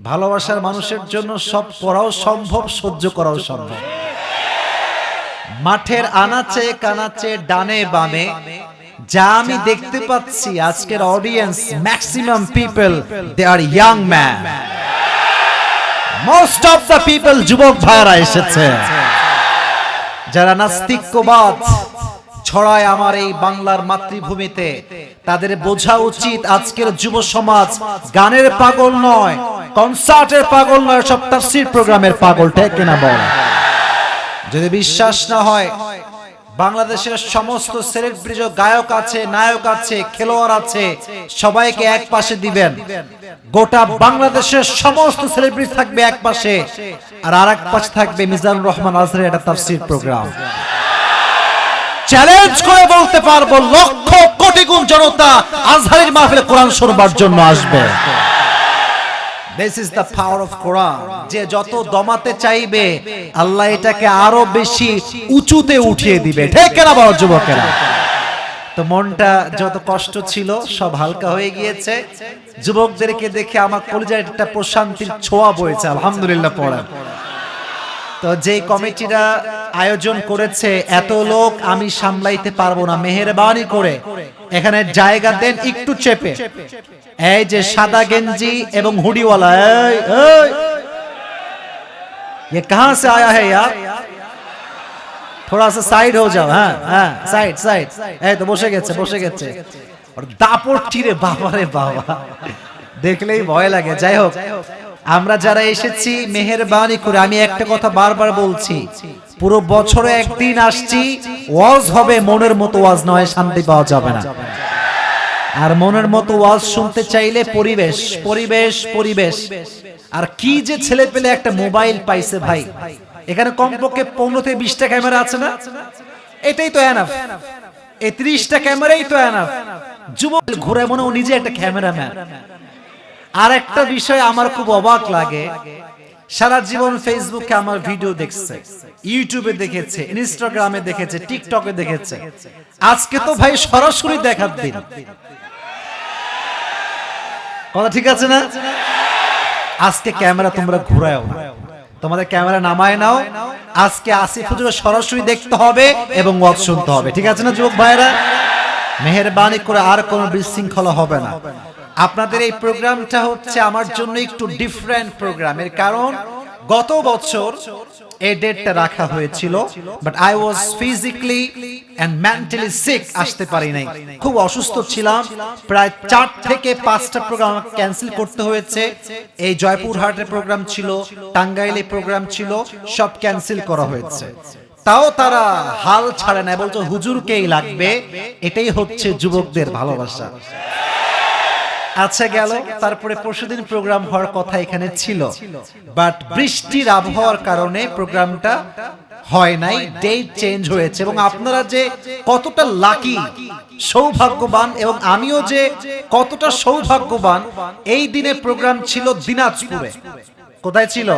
ভালোবাসার মানুষের জন্য সব করাও সম্ভব, সহ্য করাও সম্ভব। মাঠের আনাচে কানাচে ডানে বামে যা আমি দেখতে পাচ্ছি, আজকের audience maximum people they are young man. Most of the people যুবক ভাইরা এসেছে। যারা নাস্তিক্যবাদ ছড়ায় আমার এই বাংলার মাতৃভূমিতে, তাদের বোঝা উচিত আজকের যুব সমাজ গানের পাগল নয়, কনসার্টের পাগল নয়, সব তাফসীর প্রোগ্রামের পাগল। ঠিক কিনা বল? যদি বিশ্বাস না হয়, বাংলাদেশের সমস্ত সেলিব্রিটি গায়ক আছে, নায়ক আছে, খেলোয়াড় আছে, সবাইকে এক পাশে দিবেন। গোটা বাংলাদেশের সমস্ত সেলিব্রিটি থাকবে এক পাশে, আর আরেক পাশে থাকবে মিজানুর রহমান আজহারের একটা তাফসীর প্রোগ্রাম। চ্যালেঞ্জ করে বলতে পারবো, লক্ষ কোটি গুণ জনতা আজহারের মাহফিলে কোরআন শুনবার জন্য আসবে। This is the power of Quran. যে যত দমাতে চাইবে, আল্লাহ এটাকে আরো বেশি উঁচুতে উঠিয়ে দিবে। ঠিক কিনা বল যুবকেরা? তো মনটা যত কষ্ট ছিল সব হালকা হয়ে গিয়েছে। যুবকদেরকে দেখে আমার কলিজায় একটা প্রশান্তির ছোঁয়া বইছে, আলহামদুলিল্লাহ পড়া। তো যে কমিটিরা আয়োজন করেছে, এত লোক আমি সামলাইতে পারবো না, মেহেরবানি করে এখানে জায়গা দেন একটু চেপে। এই যে সাদা গেঞ্জি এবং হুডিওয়ালা, ये कहां से आया है यार? थोड़ा सा साइड हो जाओ। हाँ, साइड साइड। এই তো বসে গেছে। আর দাপট চিরে, বাবা রে বাবা, দেখলেই ভয় লাগে। যাই হোক, আমরা যারা এসেছি মেহেরবানি করে, আমি একটা কথা বারবার বলছি, পুরো বছরে একদিন আসছি, ওয়াজ হবে, মনের মতো ওয়াজ নয়, শান্তি পাওয়া যাবে না। আর মনের মতো ওয়াজ শুনতে চাইলে পরিবেশ পরিবেশ পরিবেশ। আর কি যে ছেলে পেলে একটা মোবাইল পাইছে ভাই, এখানে কমপক্ষে 15 থেকে 20টা ক্যামেরা আছে না? এটাই তো এনাফ। এই 30টা ক্যামেরাই তো এনাফ। যুবক ঘুরে মনে ও নিজে একটা ক্যামেরাম্যান। আর একটা বিষয় আমার খুব অবাক লাগে, সারা জীবন ফেসবুকে আমার ভিডিও দেখছে, ইউটিউবে দেখেছে, ইনস্টাগ্রামে দেখেছে, টিকটকে দেখেছে, আজকে তো ভাই সরাসরি দেখার দিন। কথা ঠিক আছে না? আজকে ক্যামেরা তোমরা ঘুরাও, তোমাদের ক্যামেরা নামায় নাও। আজকে আসিফ হুজুর সরাসরি দেখতে হবে এবং ওয়াজ শুনতে হবে। ঠিক আছে না যুবক ভাইরা? মেহেরবানি করে আর কোনো বিশৃঙ্খলা হবে না। আপনাদের এই প্রোগ্রামটা হচ্ছে আমার জন্য একটু ডিফারেন্ট প্রোগ্রাম। এর কারণ গত বছর এই ডেটটা রাখা হয়েছিল, but I was physically and mentally sick, আসতে পারি নাই, খুব অসুস্থ ছিলাম। প্রায় 4 থেকে 5টা প্রোগ্রাম ক্যান্সেল করতে হয়েছে। এই জয়পুরহাটের প্রোগ্রাম ছিল, টাঙ্গাইলে প্রোগ্রাম ছিল, সব ক্যান্সেল করা হয়েছে। তাও তারা হাল ছাড়ে না, বলতো হুজুরকেই লাগবে। এটাই হচ্ছে যুবকদের ভালোবাসা। আচ্ছা গেল, তারপরে পরশুদিন প্রোগ্রাম হওয়ার কথা এখানে ছিল, বাট বৃষ্টির আবহাওয়ার কারণে প্রোগ্রামটা হয় নাই, ডেট চেঞ্জ হয়েছে। এবং আপনারা যে কতটা লাকি, সৌভাগ্যবান, এবং আমিও যে কতটা সৌভাগ্যবান, এই দিনে প্রোগ্রাম ছিল দিনাজপুরে। কোথায় ছিল?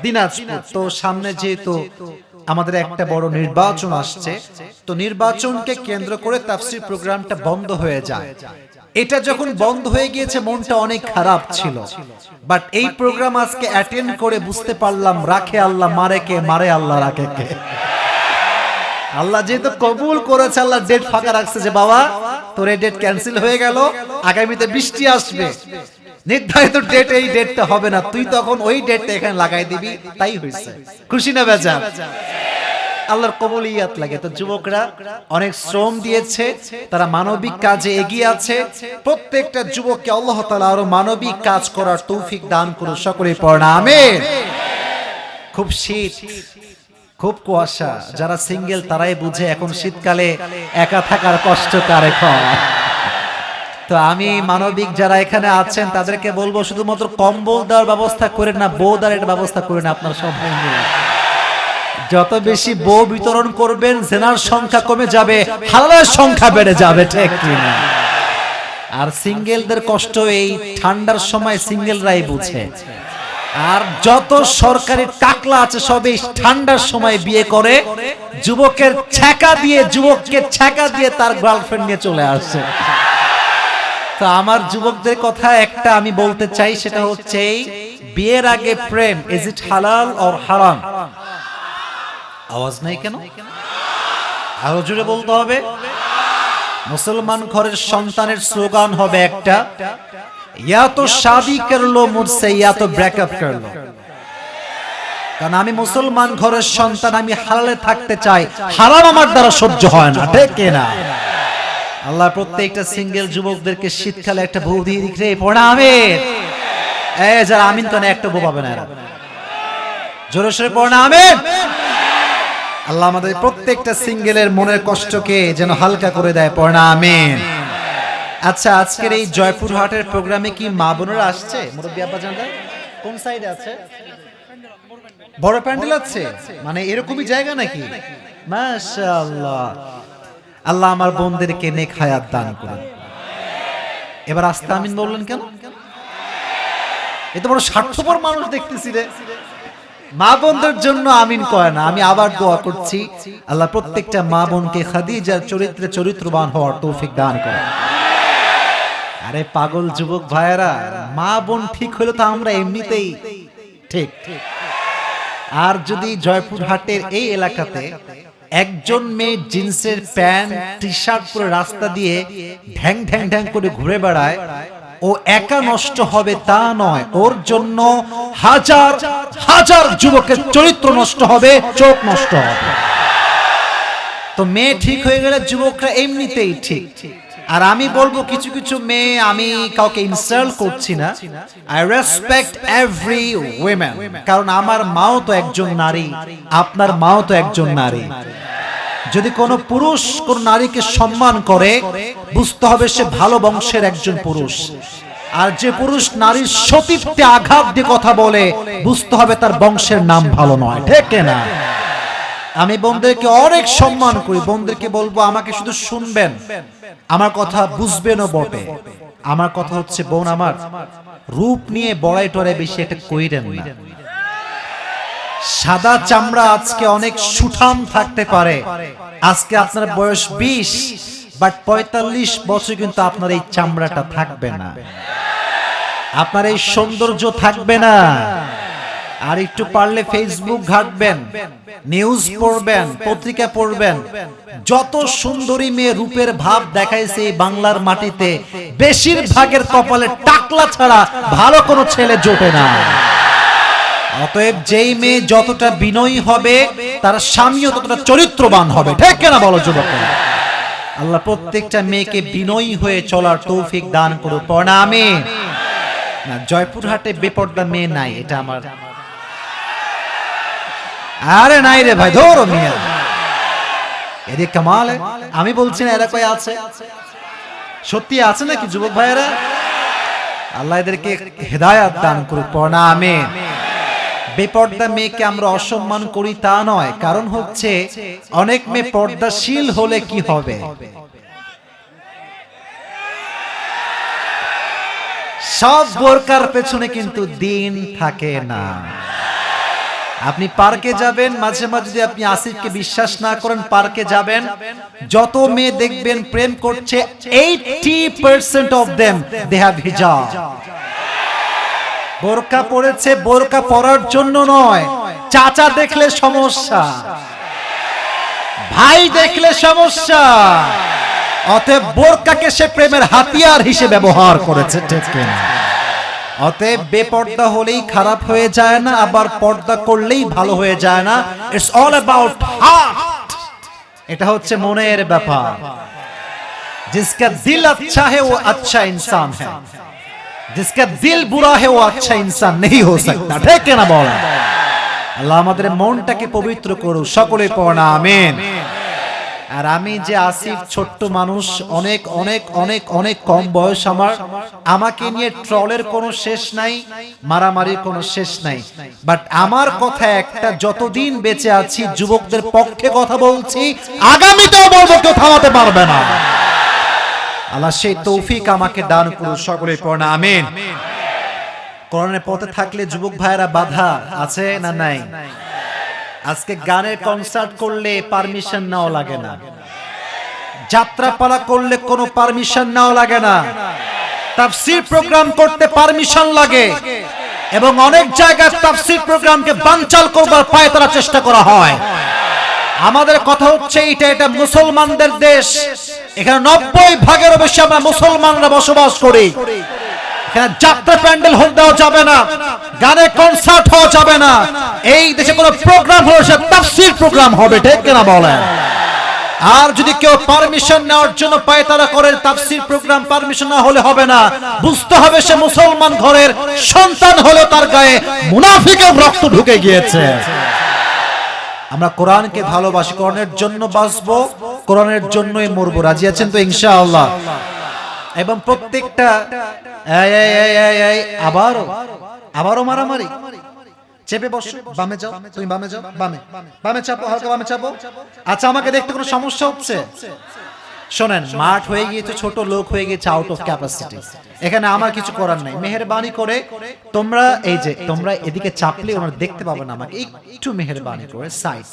দিনাজপুর। তো সামনে যেহেতু আমাদের একটা বড় নির্বাচন আসছে, তো নির্বাচনকে কেন্দ্র করে তাফসীর প্রোগ্রামটা বন্ধ হয়ে যায়। এটা যখন বন্ধ হয়ে গিয়েছে, মনটা অনেক খারাপ ছিল। বাট এই প্রোগ্রাম আজকে অ্যাটেন্ড করে বুঝতে পারলাম, রাখে আল্লাহ, মারে কে, মারে আল্লাহ, রাখে কে। আল্লাহ যেহেতু কবুল করেছে, আল্লাহ ডেট ফাঁকা রাখছে যে বাবা তোর এই ডেট ক্যান্সেল হয়ে গেল, আগামীতে বৃষ্টি আসবে, নির্ধারিত ডেট এই ডেটটা হবে না, তুই তখন ওই ডেটটা এখানে লাগাই দিবি। তাই হয়েছে। খুশি না বেজার? আল্লাহর কবুলিয়াত লাগে। তো যুবকরা অনেক শ্রম দিয়েছে, তারা মানবিক কাজে এগিয়ে আছে। প্রত্যেকটা যুবককে আল্লাহ তাআলা আরো মানবিক কাজ করার তৌফিক দান করুন। সকলেই পড়েন আমিন। খুব শীত, খুব কুয়াশা। যারা সিঙ্গেল তারাই বুঝে এখন শীতকালে একা থাকার কষ্ট কারে হয়। তো আমি মানবিক যারা এখানে আছেন তাদেরকে বলবো, শুধুমাত্র কম্বল দেওয়ার ব্যবস্থা করেন না, বউ দেওয়ার ব্যবস্থা করেন আপনার সবাই মিলে। যত বেশি বউ বিতরণ করবেন, জেনার সংখ্যা কমে যাবে, হালালের সংখ্যা বেড়ে যাবে। ঠিক কিনা? আর সিঙ্গেলদের কষ্ট এই ঠান্ডার সময় সিঙ্গেলরাই বুঝে। আর যত সরকারি টাকলা আছে সবই ঠান্ডার সময় বিয়ে করে, যুবককে ছ্যাঁকা দিয়ে তার গার্লফ্রেন্ড নিয়ে চলে আসে। তো আমার যুবকদের কথা একটা আমি বলতে চাই, সেটা হচ্ছে বিয়ের আগে প্রেম, ইজ ইট হালাল অর হারাম? আওয়াজ নাই কেন? আরো জোরে বলতে হবে। মুসলমান ঘরের সন্তানের স্লোগান হবে একটা, ইয়া তো শাদি করলো মুঝসে ইয়া তো ব্রেকআপ করলো। কারণ আমি মুসলমান ঘরের সন্তান, আমি হালালে থাকতে চাই, হারাম আমার দ্বারা সহ্য হয় না, ঠিক না? আল্লাহ প্রত্যেকটা সিঙ্গেল যুবকদেরকে শীতকালে একটা বউ দিয়ে দিচ্ছে, পড়া আমিন। এই যারা আমিন কেন একটা বউ পাবে না, জোরে সোরে পড়া আমিন। আল্লাহ আমাদের প্রত্যেকটা সিঙ্গেলের মনের কষ্টকে যেন হালকা করে দেয়, পড়া আমিন। আচ্ছা, আজকের এই জয়পুরহাটের প্রোগ্রামে কি মা বোনেরা আসছে? মুরব্বি আব্বা জানরা কোন সাইডে আছে? বড় প্যান্ডেল আছে, মানে এরকমই জায়গা নাকি? মাশাআল্লাহ। আল্লাহ আমার বোনদেরকে নেক হায়াত দান করুন। এবার আস্তে আমিন বললেন কেন? এত বড় স্বার্থপর মানুষ দেখতেছি রে। মা বোনদের জন্য আমিন কয় না। আমি আবার দোয়া করছি, আল্লাহ প্রত্যেকটা মা বোনকে খাদিজার চরিত্রে চরিত্রবান হওয়ার তৌফিক দান করেন। আরে পাগল যুবক ভাইয়েরা, মা বোন ঠিক হলে তো আমরা এমনিতেই ঠিক। আর যদি জয়পুরহাটের এই এলাকাতে একজন মেয়ে জিন্সের প্যান্ট টি শার্ট পরে রাস্তা দিয়ে ঢ্যাং ঢ্যাং ঢ্যাং করে ঘুরে বেড়ায়, ও একা নষ্ট হবে তা নয়, ওর জন্য হাজার হাজার যুবকের চরিত্র নষ্ট হবে, চোখ নষ্ট হবে। তো মেয়ে ঠিক হয়ে গেলে যুবকরা এমনিতেই ঠিক। আর আমি বলবো কিছু কিছু মেয়ে, আমি কাউকে ইনসাল্ট করছি না, আই রেসপেক্ট এভরি উইমেন, কারণ আমার মাও তো একজন নারী, আপনার মাও তো একজন নারী। যদি কোনো পুরুষ কোন নারীকে সম্মান করে, বুঝতে হবে সে ভালো বংশের একজন পুরুষ। আর যে পুরুষ নারীর সতীত্বে আঘাত দিয়ে কথা বলে, বুঝতে হবে তার বংশের নাম ভালো নয়, ঠিক না? আমি বোনদেরকে অনেক সম্মান করি, বোনদেরকে বলবো আমাকে শুধু শুনবেন, আমার কথা বুঝবেনও বটে। আমার কথা হচ্ছে, বোন আমার, রূপ নিয়ে বড়াই টড়াই বেশি একটা কইরেন না। সাদা চামড়া আজকে অনেক সুঠাম থাকতে পারে, আজকে আপনার বয়স 20, বাট 45 বছর কিন্তু আপনার এই চামড়াটা থাকবে না, আপনার এই সৌন্দর্য থাকবে না। আর একটু পারলে ফেসবুক ঘাঁটবেন, নিউজ পড়বেন, পত্রিকা পড়বেন, যত সুন্দরী মেয়ে রূপের ভাব দেখাইছে এই বাংলার মাটিতে, বেশিরভাগের কপালে টাকলা ছাড়া ভালো কোনো ছেলে জোটে না। অতএব যেই মেয়ে যতটা বিনয়ী হবে, তার স্বামীও ততটা চরিত্রবান হবে, ঠিক না বলো যুবকেরা? আল্লাহ প্রত্যেকটা মেয়েকে বিনয়ী হয়ে চলার তৌফিক দান করুন, পড়া আমিন। না, জয়পুরহাটে বেপর্দা মেয়ে নাই, এটা আমার, আরে নাই রে ভাই, ধরো মিয়া, এদিকে কামাল। আমি বলছি না এরা কই আছে, সত্যি আছে নাকি যুবক ভাইয়েরা? আল্লাহ এদেরকে হেদায়েত দান করুন, পড়া আমিন। বেপর্দা মেয়েকে আমরা অসম্মান করি তা নয়, কারণ হচ্ছে অনেক মেয়ে পর্দাশীল হলে কি হবে, সব বোরকার পেছনে কিন্তু দিন থাকে না। আপনি পার্কে যাবেন, মাঝে মাঝে যদি আপনি আসিফকে বিশ্বাস না করেন, পার্কে যাবেন, যত মেয়ে দেখবেন প্রেম করছে, 80% অফ দেম দে হ্যাভ হিজাব। বোরকা পরেছে, বোরকা পরার জন্য নয়, চাচা দেখলে সমস্যা, ভাই দেখলে সমস্যা, অতএব বোরকাকে সে প্রেমের হাতিয়ার হিসেবে ব্যবহার করেছে, ঠিক না? অতএব বেপর্দা হলেই খারাপ হয়ে যায় না, আবার পর্দা করলেই ভালো হয়ে যায় না। ইটস অল অ্যাবাউট হার্ট, এটা হচ্ছে মনের ব্যাপার। जिसका दिल अच्छा है वो अच्छा इंसान है, जिसका दिल बुरा है वो अच्छा इंसान नहीं हो सकता, ठीक है ना बोला? আল্লাহ আমাদের মনটাকে পবিত্র করুন, সকলে পড়া আমিন। আর আমি যে আসিফ, ছোট্ট মানুষ, অনেক অনেক অনেক অনেক কম বয়স আমার, আমাকে নিয়ে ট্রলের কোনো শেষ নাই, মারামারির কোনো শেষ নাই, বাট আমার কথা একটা, যতদিন বেঁচে আছি যুবকদের পক্ষে কথা বলছি, আগামীতেও বলবো, কেউ থামাতে পারবে না। আল্লাহ সেই তৌফিক আমাকে দান করুন, সকলে পড়া আমিন। কোরআনের পথে থাকলে যুবক ভাইয়েরা বাধা আছে না নাই? আজকে গানের কনসার্ট করলে পারমিশন নাও লাগে না, যাত্রাপালা করলে কোনো পারমিশন নাও লাগে না, তাফসীর প্রোগ্রাম করতে পারমিশন লাগে এবং অনেক জায়গায় তাফসীর প্রোগ্রামকে বানচাল করবার পায়তারা চেষ্টা করা হয়। আমাদের কথা হচ্ছে এটা মুসলমানদের দেশ, এখানে 90% বেশি আমরা মুসলমানরা বসবাস করি। এখানে যাত্রা প্যান্ডেল হতে দেওয়া যাবে না, গানে কনসার্ট হওয়া যাবে না। এই দেশে কোনো প্রোগ্রাম হলে সে তাফসীর প্রোগ্রাম হবে, ঠিক কিনা বলেন? আর যদি কেউ পারমিশন নেওয়ার জন্য পায়তারা করে তাফসীর প্রোগ্রাম পারমিশন না হলে হবে না, বুঝতে হবে সে মুসলমান ঘরের সন্তান হলেও তার গায়ে মুনাফিকের রক্ত ঢুকে গিয়েছে। আমরা কোরআনকে ভালোবাসি, কোরআনের জন্য বাঁচবো, কোরআনের জন্যই মরবো। রাজি আছেন তো ইনশাআল্লাহ? এবং প্রত্যেকটা আবারও মারামারি, চেপে বসো, বামে যাও, তুমি বামে যাও, বামে চাপো, হালকা বামে চাপো। আচ্ছা, আমাকে দেখতে কোনো সমস্যা হচ্ছে? শোনেন, মাঠ হয়ে গিয়েছে, ছোট লোক হয়ে গেছে, আউট অফ ক্যাপাসিটি। এখানে আমার কিছু করার নাই। মেহেরবানি করে তোমরা তোমরা এদিকে চাপলে ওনারা দেখতে পাবে না আমাকে, একটু মেহেরবানি করে সাইড,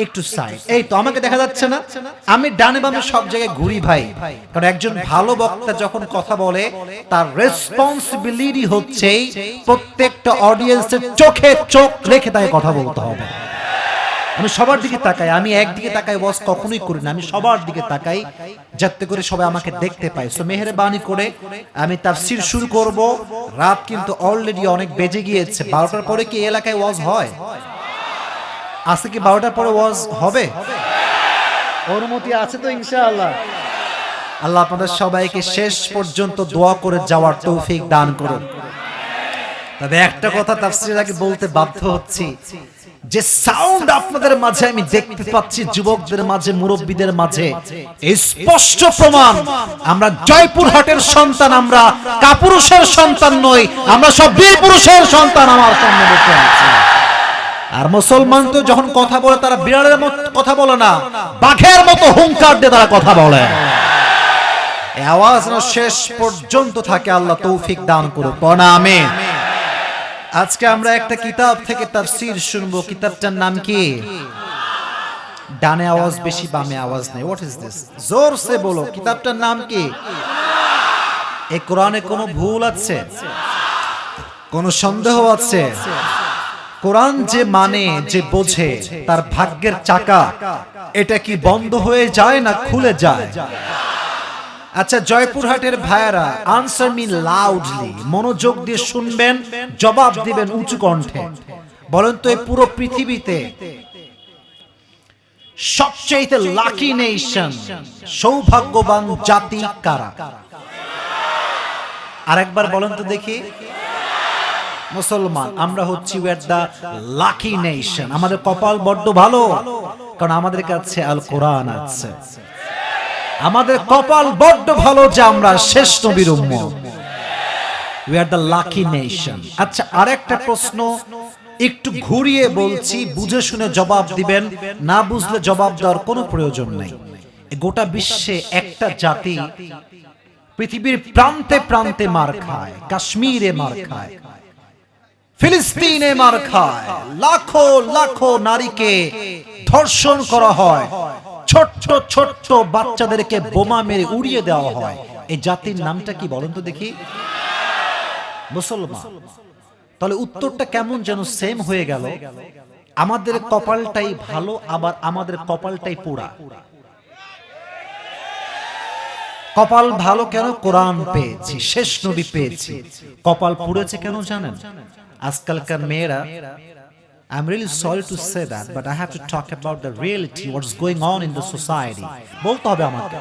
একটু সাইড। এই তো আমাকে দেখা যাচ্ছে না? আমি ডানে বামে সব জায়গায় ঘুরি ভাই, কারণ একজন ভালো বক্তা যখন কথা বলে তার রেসপন্সিবিলিটি হচ্ছে প্রত্যেকটা অডিয়েন্সের চোখে চোখ রেখে তাকে কথা বলতে হবে। আমি সবার দিকে তাকাই, আমি একদিকে তাকাই ওয়াজ কখনোই করি না, আমি সবার দিকে তাকাই যাতে করে সবাই আমাকে দেখতে পায়। সো মেহেরবানি করে আমি তাফসীর শুরু করব। রাত কিন্তু অলরেডি অনেক বেজে গিয়েছে। 12টার পরে কি এলাকায় ওয়াজ হয়? আজকে কি 12টার পরে ওয়াজ হবে? অনুমতি আছে তো ইনশাআল্লাহ? আল্লাহ আপনাদের সবাইকে শেষ পর্যন্ত দোয়া করে যাওয়ার তৌফিক দান করুন। তবে একটা কথা তাফসীরের আগে বলতে বাধ্য হচ্ছি, যে সাউন্ড আপনাদের মাঝে আমি দেখতে পাচ্ছি, যুবকদের মাঝে, মুরব্বীদের মাঝে, এই স্পষ্ট প্রমাণ আমরা জয়পুরহাটের সন্তান, আমরা কাপুরুষের সন্তান নই, আমরা সব বীর পুরুষের সন্তান আমার সামনে বসে আছে। আর মুসলমান তো যখন কথা বলে তারা বিড়ালের মতো কথা বলে না, বাঘের মতো হুঙ্কার দিয়ে তারা কথা বলে। এই আওয়াজ যেন শেষ পর্যন্ত থাকে, আল্লাহ তৌফিক দান করুক, আমিন। আজকে আমরা একটা কিতাব থেকে তাফসীর শুনবো। কিতাবটার নাম কি? ডানে আওয়াজ বেশি, বামে আওয়াজ নেই। What is this? জোর সে বলো, কিতাবটার নাম কি? এই কোরআনে কোনো ভুল আছে? কোনো সন্দেহ আছে? কোরআন যে মানে, যে বোঝে, তার ভাগ্যের চাকা এটা কি বন্ধ হয়ে যায় না খুলে যায়? আচ্ছা, জয়পুরহাটের ভাইয়েরা, আনসার মি লাউডলি, মনোযোগ দিয়ে শুনবেন, জবাব দিবেন উঁচু কণ্ঠে। বলেন তো, এই পুরো পৃথিবীতে সবচেয়ে লাকি নেশন, সৌভাগ্যবান জাতি কারা? আরেকবার বলেন তো দেখি। মুসলমান আমরা হচ্ছি দ্য লাকি নেশন। আমাদের কপাল বড্ড ভালো, কারণ আমাদের কাছে আল কোরআন আছে। আমাদের কপাল বড্ড ভালো যে আমরা শেষ নবীর উম্মত। We are the lucky nation. আচ্ছা, আরেকটা প্রশ্ন একটু ঘুরিয়ে বলছি, বুঝে শুনে জবাব দিবেন, না বুঝলে জবাব দেওয়ার কোনো প্রয়োজন নেই। গোটা বিশ্বে একটা জাতি পৃথিবীর প্রান্তে প্রান্তে মার খায়, কাশ্মীরে মার খায়, ফিলিস্তিনে মার খায়, লাখো লাখো নারীকে ধর্ষণ করা হয়, ছোট্ট ছোট্ট বাচ্চাদেরকে বোমা মেরে উড়িয়ে দেওয়া হয়। এই জাতির নামটা কি বলেন তো দেখি? মুসলমান। তাহলে উত্তরটা কেমন যেন সেম হয়ে গেল। আমাদের কপালটাই ভালো, আবার আমাদের কপালটাই পোড়া। কপাল ভালো কেন? কোরআন পেয়েছি, শেষ নবী পেয়েছি। কপাল পুড়েছে কেন জানেন? আজকালকার মেয়েরা, I'm really sorry to say that, but I have to talk about the reality, what's going on in the society. বলতে হবে আমাকে।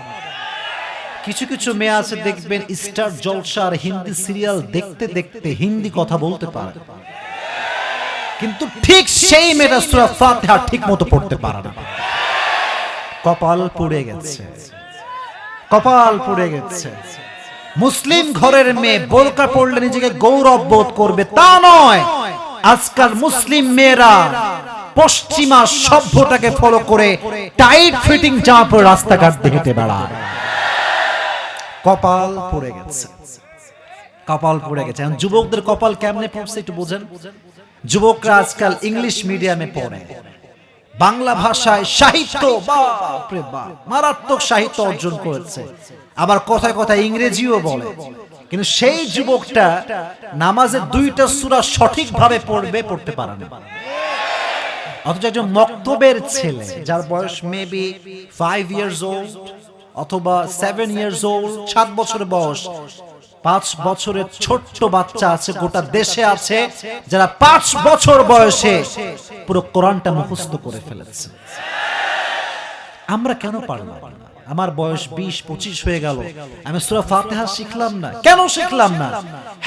কিছু কিছু মেয়ে আছে দেখবেন, স্টার জলসা আর হিন্দি সিরিয়াল দেখতে দেখতে হিন্দি কথা বলতে পারে, কিন্তু ঠিক সেই মেয়েটা সূরা ফাতিহা ঠিক মতো পড়তে পারে না। কপাল পুড়ে গেছে, কপাল পুড়ে গেছে। মুসলিম ঘরের মেয়ে বোরকা পরলে নিজেকে গৌরব বোধ করবে তা নয়। আজকাল মুসলিম মেয়েরা পশ্চিমা সভ্যতাকে ফলো করে টাইট ফিটিং জামা পরে রাস্তাঘাট দিয়ে হেঁটে বেড়ায়। কপাল পড়ে গেছে, কপাল পড়ে গেছে। এখন যুবকদের কপাল কেমনে পড়ছে একটু বুঝেন। যুবকরা আজকাল ইংলিশ মিডিয়ামে পড়ে, বাংলা ভাষায় সাহিত্য, বাপরে বাপ, মারাত্মক সাহিত্য অর্জন করেছে, আবার কথায় কথায় ইংরেজিও বলে। কিন্তু সেই যুবকটা নামাজের 2টা সূরা সঠিকভাবে পড়তে পারে না। অথচ একজন মক্তবের ছেলে যার বয়স মেবি 5 years old অথবা 7 years old, 7 বছর বয়স, 5 বছরের ছোট্ট বাচ্চা আছে গোটা দেশে আছে যারা 5 বছর বয়সে পুরো কোরআনটা মুখস্থ করে ফেলেছে। আমরা কেন পারলাম না? আমার বয়স 20-25 হয়ে গেল, আমি সূরা ফাতিহা শিখলাম না। কেন শিখলাম না?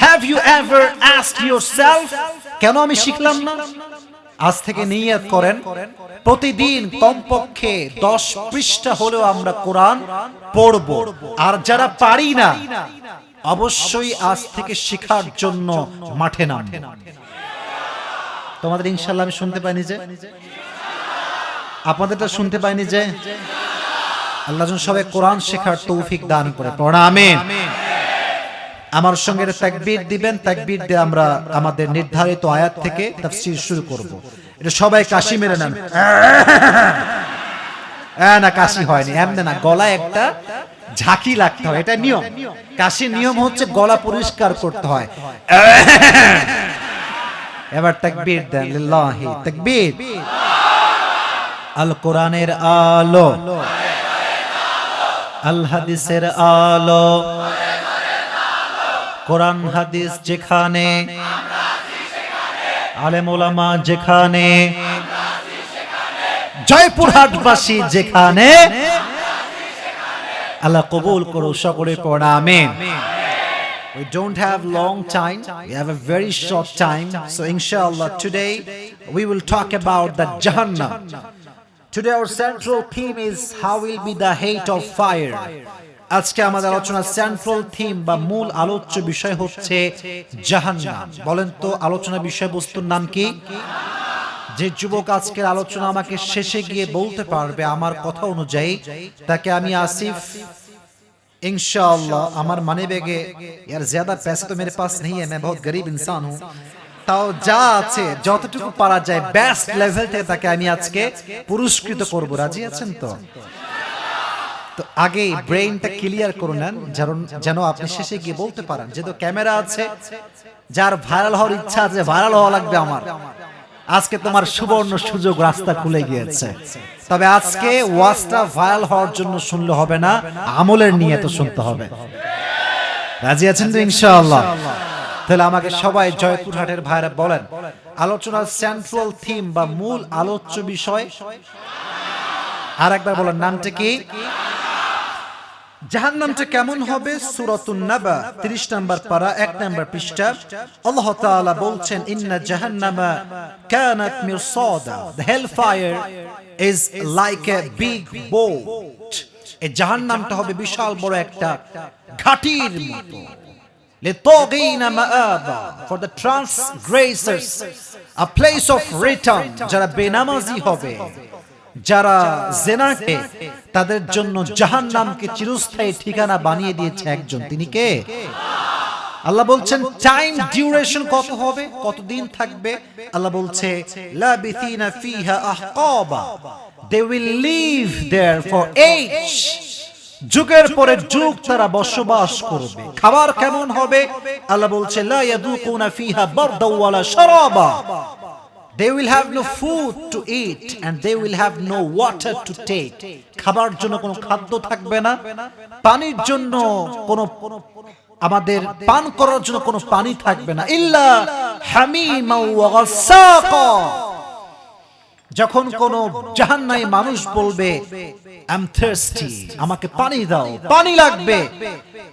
Have you ever asked yourself, কেন আমি শিখলাম না? আজ থেকে নিয়ত করেন প্রতিদিন কমপক্ষে 10 পৃষ্ঠা হলেও আমরা কোরআন পড়ব। আর যারা পারি না অবশ্যই আজ থেকে শেখার জন্য মাঠে নামব। তোমাদের ইনশাআল্লাহ আমি শুনতে পাইনি যে, আপনাদেরটা শুনতে পাইনি যে, আল্লাহ যেন সবাই কোরআন শেখার তৌফিক দান করে। পড়া আমিন। আমার সঙ্গে তাকবীর দিবেন, তাকবীর দিয়ে আমরা আমাদের নির্ধারিত আয়াত থেকে তাফসীর শুরু করব। এটা সবাই কাশি মেরে নেন। না কাশি হয়নি, এমনি না, গলায় একটা ঝাঁকি লাগতে হয়, এটা নিয়ম। কাশির নিয়ম হচ্ছে গলা পরিষ্কার করতে হয়। এবার তাকবীর দেন, লিল্লাহি তাকবীর। আল কোরআনের আলো, আল হাদিসের আলো, কোরআন হাদিস যেখানে, আলেম ওলামা যেখানে, জয়পুরহাটবাসী যেখানে, আল্লাহ কবুল করো সকলে পড়া আমিন। We don't have long time, we have a very short time, so inshallah today we will talk about the Jahannam. Today our central theme is how will be the hate of fire. আজকে আমাদের আলোচনার central theme বা মূল আলোচ্য বিষয় হচ্ছে জাহান্নাম। বলেন তো আলোচনার বিষয়বস্তুর নাম কি? যে যুবক আজকের আলোচনা আমাকে শেষে গিয়ে বলতে পারবে আমার কথা অনুযায়ী, তাকে আমি আসিফ इंशाअल्लाह, আমার মানি ব্যাগে यार ज्यादा पैसे तो मेरे पास नहीं है, मैं बहुत गरीब इंसान हूं, তাও যা আছে যতটুকু পারা যায় বেস্ট লেভেল থেকে তাকে আমি আজকে পুরস্কৃত করব। রাজি আছেন তো? তো আগে ব্রেইনটা ক্লিয়ার করে নেন যেন আপনি শেষে গিয়ে বলতে পারেন, যেহেতু ক্যামেরা আছে, যার ভাইরাল হওয়ার ইচ্ছা আছে, ভাইরাল হওয়া লাগবে আমার, আজকে তোমার সুবর্ণ সুযোগ, রাস্তা খুলে গিয়েছে। তবে আজকে ওয়াজটা ভাইরাল হওয়ার জন্য শুনলে হবে না, আমলের নিয়তে শুনতে হবে। রাজি আছেন তো ইনশাআল্লাহ? তাহলে আমাকে সবাই জয়পুরহাটের ভাইরা বলেন আলোচনার সেন্ট্রাল থিম বা মূল আলোচ্য বিষয় আরেকবার বলেন, নামটা কি? জাহান্নামটা কেমন হবে? সূরাতুন নাবা 30 নম্বর পারা 1 নম্বর পৃষ্ঠা আল্লাহ তাআলা বলছেন, ইন্না জাহান্নামা কানাত মিরসাদা, the hellfire is like a big boat. এই জাহান্নামটা হবে বিশাল বড় একটা ঘাটির মতো। লিতাগিনা মাআবা, for the transgressors, a place of return, যারা বেনামাজি হবে, যারা জিনাকে, তাদের জন্য জাহান্নামকে চিরস্থায়ী ঠিকানা বানিয়ে দিয়েছে একজন, তিনি কে? আল্লাহ বলছেন টাইম ডিউরেশন কত হবে, কতদিন থাকবে? আল্লাহ বলছে লাবিথিনা ফিহা আহকাবা, they will live there for age, যুগের পরে যুগ তারা বসবাস করবে। খাবার কেমন হবে? আল্লাহ বলছে লা ইয়াদুকুনা ফিহা বারদা ওয়ালা শারাবা, they will have no food to eat and they will have no water to take. খাবার জন্য কোনো খাদ্য থাকবে না, পানির জন্য কোনো, আমাদের পান করার জন্য কোনো পানি থাকবে না, ইল্লা হামিমা ওয়া গাসাকা। যখন কোন জাহান্নামী মানুষ বলবে আই এম থার্স্টি, আমাকে পানি দাও, পানি লাগবে,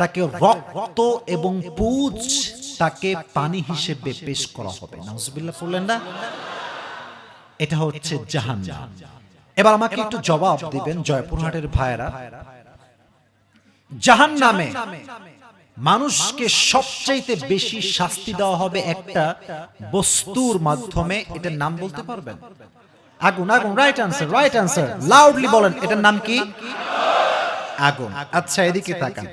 তাকে রক্ত এবং পুজ তাকে পানি হিসেবে পেশ করা হবে। নাউজুবিল্লাহ বললেন না? এটা হচ্ছে জাহান্নাম। এবার আমাকে একটু জবাব দিবেন জয়পুরহাটের ভাইরা, জাহান্নামে মানুষকে সবচাইতে বেশি শাস্তি দেওয়া হবে একটা বস্তুর মাধ্যমে, এটার নাম বলতে পারবেন? আগুন। আগুন, right answer, right answer, loudly বলেন, এটার নাম কি? আগুন। আচ্ছা এদিকে তাকান,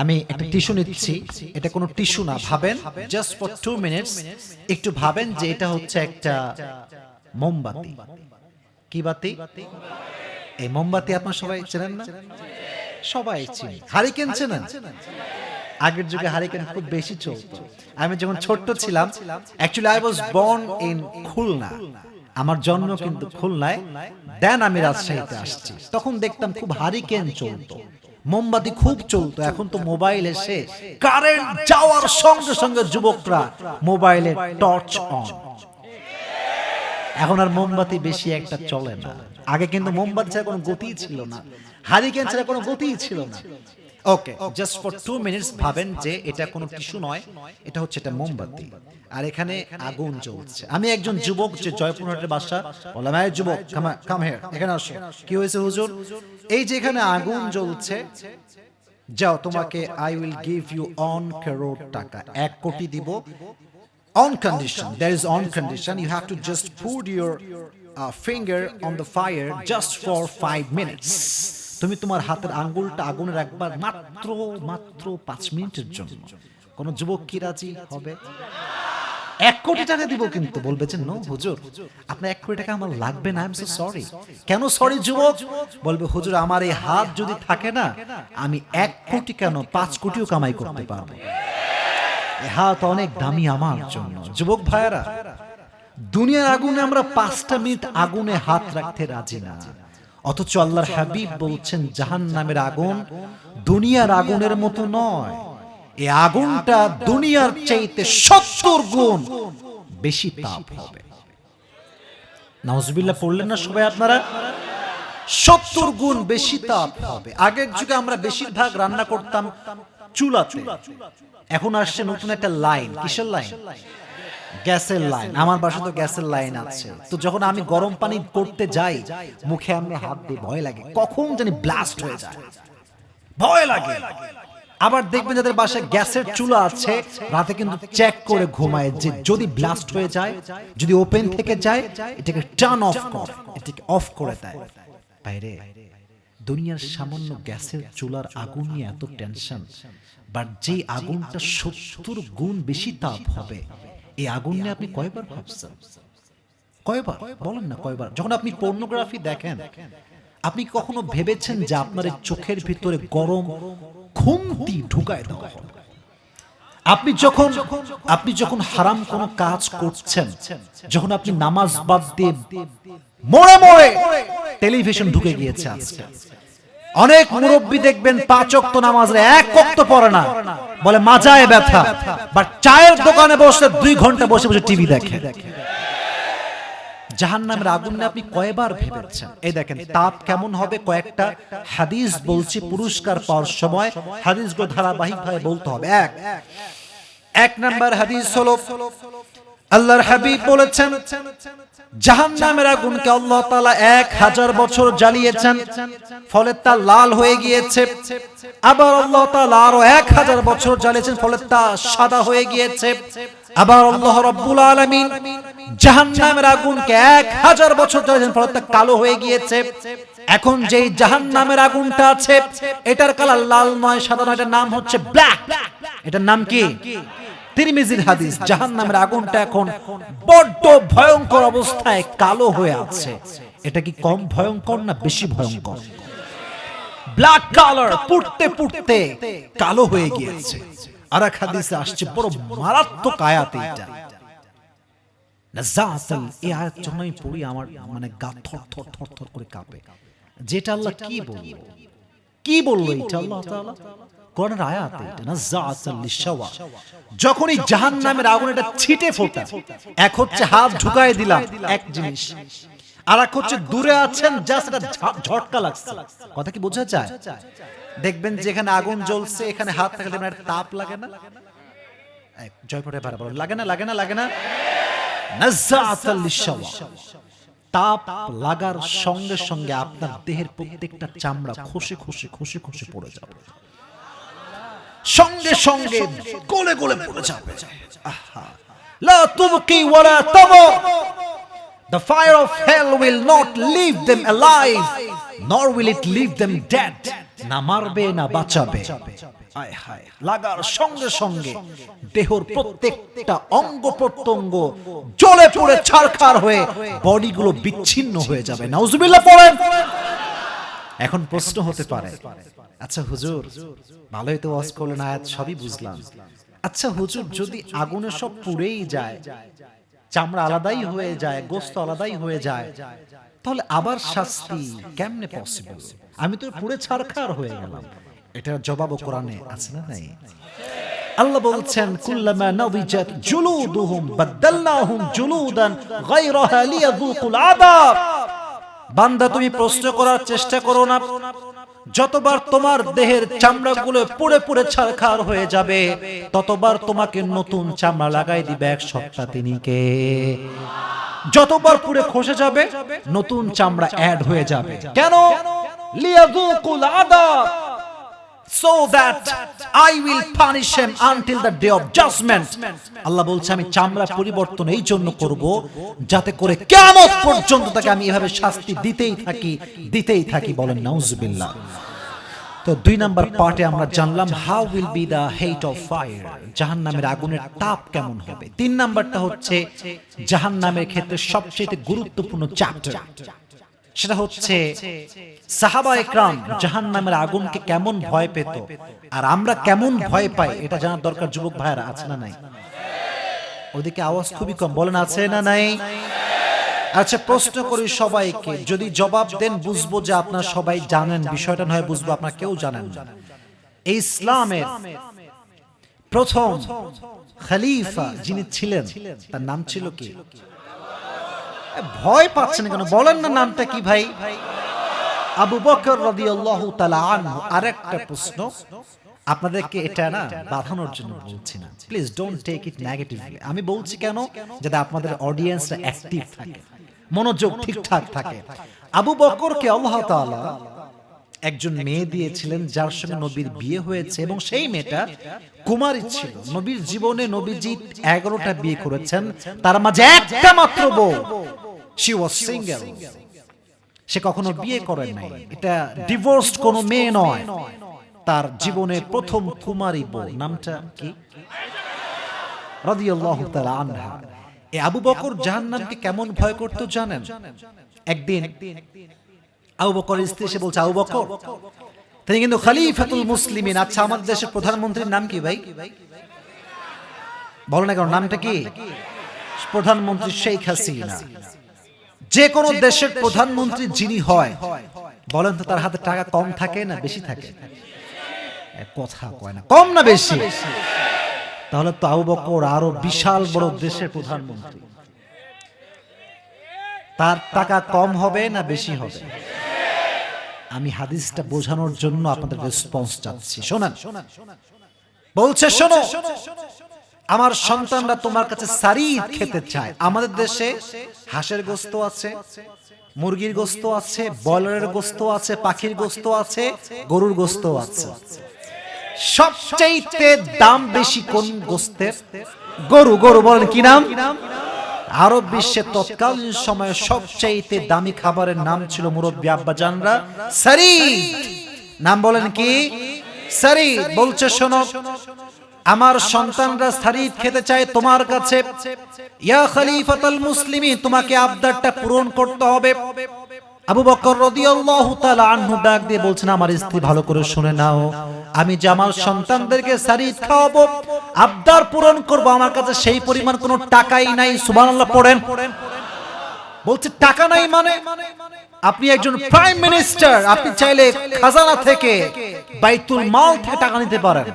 আমি একটা টিস্যু নিচ্ছি, এটা কোনো টিস্যু না, ভাবেন জাস্ট ফর 2 মিনিটস, একটু ভাবেন যে এটা হচ্ছে একটা মোমবাতি। কি বাতি? এই মোমবাতি আপনারা সবাই চেনেন না? সবাই চিনি। হারিকেন চেনেন? আগের যুগে হারিকেন খুব বেশি চলতো। আমি যখন ছোট্ট ছিলাম, actually I was born in Khulna, আমার জন্ম কিন্তু খুলনায়, দেন আমি রাজশাহীতে আসছি। তখন দেখতাম খুব হারিকেন চলতো, মোমবাতি খুব চলতো। এখন তো মোবাইল এসে কারেন্ট যাওয়ার সঙ্গে সঙ্গে যুবকরা মোবাইলে টর্চ অন। এখন আর মোমবাতি বেশি একটা চলে না। আগে কিন্তু মোমবাতি ছাড়া কোনো গতিই ছিল না, হারিকেন ছাড়া কোনো গতিই ছিল না। ওকে, জাস্ট ফর 2 মিনিটস ভাবেন যে এটা কোনো টিস্যু নয়, এটা হচ্ছে এটা মোমবাতি, আর এখানে আগুন জ্বলছে। আমি একজন যুবক, যে জয়পুরহাটের বাসা, বললাম এই যুবক কাম হিয়ার, এখানে আসো। কি হয়েছে হুজুর? এই যে এখানে আগুন জ্বলছে, যাও তোমাকে I will give you 1 crore টাকা, 1 কোটি দিব। On condition, there is on condition, you have to just put your finger on the fire just for 5 minutes. তুমি তোমার হাতের আঙ্গুলটা আগুনে রাখবা মাত্র 5 মিনিটের জন্য। কোন যুবক কি রাজি হবে? 1 কোটি টাকা দিব, কিন্তু বলবে যে নো হুজুর, আপনার 1 কোটি টাকা আমার লাগবে না, আই এম সো সরি। কেন সরি যুবক? বলবে হুজুর আমার এই হাত যদি থাকে না, আমি 1 কোটি কেন 5 কোটিও কামাই করতে পারবো। এই হাত অনেক দামি আমার জন্য। যুবক ভাইয়েরা, দুনিয়ার আগুনে আমরা 5টা মিনিট আগুনে হাত রাখতে রাজি না, অথচ আল্লাহর হাবিব বলছেন জাহান্নামের আগুন দুনিয়ার আগুনের মতো নয়, এই আগুনটা দুনিয়ার চাইতে 70 গুণ বেশি তাপ হবে। নাউজুবিল্লাহ পড়লেন না সবাই আপনারা? 70 গুণ বেশি তাপ হবে। আগের যুগে আমরা বেশিরভাগ রান্না করতাম চুলাতে, এখন আসছে নতুন একটা লাইন। কিসের লাইন? গ্যাসের লাইন। আমার বাসায় তো গ্যাসের লাইন আছে। তো যখন আমি গরম পানি করতে যাই, মুখে আমি হাত দিয়ে ভয় লাগে, কখন জানি ব্লাস্ট হয়ে যায়, ভয় লাগে। আবার দেখবেন যাদের বাসায় গ্যাসের চুলা আছে, রাতে কিন্তু চেক করে ঘুমায় যে যদি ব্লাস্ট হয়ে যায়, যদি ওপেন থেকে যায়, এটাকে টার্ন অফ করে, এটাকে অফ করে দেয়। বাইরে দুনিয়ার সামান্য গ্যাসের চুলার আগুন নিয়ে এত টেনশন, বাট যে আগুনটা 70 গুণ বেশি তাপ হবে, এই আগুন নিয়ে আপনি কয়বার ভাবছেন? কয়বার বলেন না, কয়বার? যখন আপনি পর্নোগ্রাফি দেখেন, আপনি কখনো ভেবেছেন যে আপনার এই চোখের ভিতরে গরম খুন্তি ঢুকায় দেওয়া হবে? আপনি যখন হারাম কোনো কাজ করছেন, যখন আপনি নামাজ বাদ দিয়ে মোড়ে মোড়ে টেলিভিশন ঢুকে গিয়েছে। আজকে অনেক মুরব্বী দেখবেন 5 ওয়াক্ত নামাজে 1 ওয়াক্ত পড়ে না, বলে মাজায় ব্যথা, বাট চায়ের দোকানে বসে 2 ঘন্টা বসে বসে টিভি দেখে। জাহান্নামের আগুন নিয়ে আপনি কয়বার ভেবেছেন? এই দেখেন তাপ কেমন হবে, কয়েকটা হাদিস বলছি পুরস্কার পাওয়ার সময়, হাদিসগুলো ধারাবাহিকভাবে বলতে হবে। এক নাম্বার হাদিস হলো, আল্লাহর হাবিব বলেছেন জাহান্নামের আগুনকে আল্লাহ তাআলা 1000 বছর জ্বালিয়েছেন, ফলে তা লাল হয়ে গিয়েছে। আবার আল্লাহ তাআলা আরো 1000 বছর জ্বালিয়েছেন, ফলে তা সাদা হয়ে গিয়েছে। আবার আল্লাহ রাব্বুল আলামিন জাহান্নামের আগুনকে 1000 বছর জ্বালিয়েছেন, ফলে তা কালো হয়ে গিয়েছে। এখন যেই জাহান্নামের আগুনটা আছে, এটার কালার লাল নয়, সাদা নয়, এটার নাম হচ্ছে ব্ল্যাক। এটার নাম কি? তিরমিজির হাদিস। জাহান্নামের আগুনটা এখন বড্ড ভয়ঙ্কর অবস্থায় কালো হয়ে আছে। এটা কি কম ভয়ঙ্কর না বেশি ভয়ঙ্কর? ব্ল্যাক কালার, পুড়তে পুড়তে কালো হয়ে গিয়েছে। আর এক হাদিসে আসছে বড় মারাত্মক আয়াত এটা। নাযাতাল, এই আয়াত যখন আমি পড়ি আমার মানে গা থর থর থর থর করে কাঁপে। যেটা আল্লাহ কি বললো এটা আল্লাহ তাআলা কোরআনের আয়াত। এটা নাযাতাল লিশাওয়া, যখন এই জাহান্নামের আগুন এটা ছিটে ফোটা, এক হচ্ছে হাত ঢুকায় দিলাম এক জিনিস, আর এক হচ্ছে দূরে আছেন জাস্ট এটা ঝটকা লাগছে। কথা কি বোঝা যায়? দেখবেন যেখানে আগুন জ্বলছে এখানে হাত থাকলে মানে তাপ লাগে না? জয়পুরে ভাড়া বলো, লাগে না লাগে না লাগে না? নাযাতাল লিশাওয়া, তাপ লাগার সঙ্গে সঙ্গে আপনার দেহের প্রত্যেকটা চামড়া খসে খসে খসে খসে পড়ে যাবে, সঙ্গে সঙ্গে গলে গলে পড়ে যাবে। লা তুবকি ওয়ালা তামুর, the fire of hell will not leave them alive nor will it leave them dead, না মারবে না বাঁচাবে। আয় হায়, লাগার সঙ্গে সঙ্গে দেহের প্রত্যেকটা অঙ্গ প্রত্যঙ্গ জ্বলে পুড়ে ছারখার হয়ে বডিগুলো বিচ্ছিন্ন হয়ে যাবে। নাউজুবিল্লাহ পড়েন। এখন প্রশ্ন হতে পারে, আচ্ছা হুজুর ভালোই তো ওয়াজ করলেন, আয়াত সবই বুঝলাম, আচ্ছা হুজুর যদি আগুনে সব পুড়েই যায়, চামড়া আলাদাই হয়ে যায়, গোশত আলাদাই হয়ে যায়, তাহলে আবার শাস্তি কেমনে পসিবল? আমি তো পুড়ে ছারখার হয়ে গেলাম। এটার জবাবও কোরআনে আছে না নাই? আল্লাহ বলছেন কুল্লামা নাদিজাত জুলুদুহুম বাদদালনাহুম জুলুদান গায়রাহা লিয়াযুকুল আযাব। বান্দা তুমি প্রশ্ন করার চেষ্টা করো না, যতবার তোমার দেহের চামড়াগুলো পুড়ে পুড়ে ছারখার হয়ে যাবে ততবার তোমাকে নতুন চামড়া লাগাই দিবে এক সত্তা, তিনি কে? যতবার পুড়ে খসে যাবে নতুন চামড়া অ্যাড হয়ে যাবে। কেন? লিয়াযুকুল আযাব, so that I will punish him until the day of judgment. আল্লাহ বলছে আমি চামড়া পরিবর্তন এই জন্য করব যাতে করে কিয়ামত পর্যন্ত তাকে আমি এভাবে শাস্তি দিতেই থাকি। বলেন নাউজুবিল্লাহ। তো 2 নাম্বার পার্টে আমরা জানলাম how will be the hate of fire, জাহান্নামের আগুনের তাপ কেমন হবে। 3 নাম্বারটা হচ্ছে জাহান্নামের ক্ষেত্রে সবচেয়ে গুরুত্বপূর্ণ চ্যাপ্টার, সেটা হচ্ছে সাহাবা একরাম জাহান্নামের আগুনকে কেমন ভয় পেত আর আমরা কেমন ভয় পাই, এটা জানার দরকার যুবক ভাইরা, আছে না নাই? ওদিকে আওয়াজ খুবই কম, বলেন আছে না নাই? আচ্ছা প্রশ্ন করি সবাইকে, যদি জবাব দেন বুঝবো যে আপনারা সবাই জানেন বিষয়টা, নয় বুঝবো আপনারা কেউ জানেন না। এই ইসলামের প্রথম খলিফা যিনি ছিলেন তার নাম ছিল কি? ভয় পাচ্ছেন কেন? বলেন না নামটা কি ভাই? আবু বকর রাদিয়াল্লাহু তাআলা আনহু। আরেকটা প্রশ্ন আপনাদেরকে, এটা না বাঁধানোর জন্য বলছি না, please don't take it negatively. আমি বলছি কেন, যাতে আপনাদের অডিয়েন্সরা অ্যাক্টিভ থাকে, মনোযোগ ঠিকঠাক থাকে। আবু বকরকে আল্লাহ তাআলা একজন মেয়ে দিয়েছিলেন যার সঙ্গে নবীর বিয়ে হয়েছে এবং সেই মেয়েটা কুমারী ছিল। নবীর জীবনে নবীজি 11টা বিয়ে করেছেন, তার মাঝে একটা মাত্র বউ, she was single, সে কখনো বিয়ে করেন নাই। এটা ডিভোর্সড কোনো মেয়ে নয়, তার জীবনে প্রথম কুমারী বউ। নামটা কি? রাদিয়াল্লাহু তাআলা আনহা। এই আবু বকর জাহান্নামকে কেমন ভয় করতে জানেন? একদিন আবু বকরের স্ত্রী এসে বলছে, আবু বকর তিনি কিন্তু খলিফাতুল মুসলিমিন। আচ্ছা আমাদের দেশের প্রধানমন্ত্রীর নাম কি ভাই? বলো না কেন, নামটা কি? প্রধানমন্ত্রী শেখ হাসিনা। যে কোনো দেশের প্রধানমন্ত্রী যিনি হয়, বলেন তো তার হাতে টাকা কম থাকে না বেশি থাকে? কথা কয় না, কম না বেশি? তাহলে তো আবু বকর আরো বিশাল বড় দেশের প্রধানমন্ত্রী, তার টাকা কম হবে না বেশি হবে? আমি হাদিসটা বোঝানোর জন্য আপনাদের রেসপন্স চাচ্ছি। শোনেন, বলছে শোনো, আমার সন্তানরা তোমার কাছে সারিদ খেতে চায়। আমাদের দেশে হাঁসের গোশত আছে, মুরগির গোশত আছে, ব্রয়লারের গোশত আছে, পাখির গোশত আছে, গরুর গোশত আছে। সবচেয়ে দাম বেশি কোন গোশতের? গরু। গরু বলেন কি নাম? আরব বিশ্বে তৎকালীন সময়ে সবচেয়ে দামি খাবারের নাম ছিল, মুরব্বী আব্বা জানরা, সারিদ। নাম বলেন কি? সারিদ। বলছে শোনো, আমার সন্তানরা সারিদ খেতে চায় তোমার কাছে, ইয়া খলিফাতুল মুসলিমিন তোমাকে আবদারটা পূরণ করতে হবে। আবু বকর রাদিয়াল্লাহু তাআলা আনহু ডাক দিয়ে বলছেন, আমার স্ত্রী ভালো করে শুনে নাও, আমি যে আমার সন্তানদেরকে সারিদ খাওয়াবো, আবদার পূরণ করব, আমার কাছে সেই পরিমাণ কোনো টাকাই নাই। সুবহানাল্লাহ পড়েন। বলছে টাকা নাই মানে? আপনি একজন প্রাইম মিনিস্টার, আপনি চাইলে খাজানা থেকে বাইতুল মাল থেকে টাকা নিতে পারেন,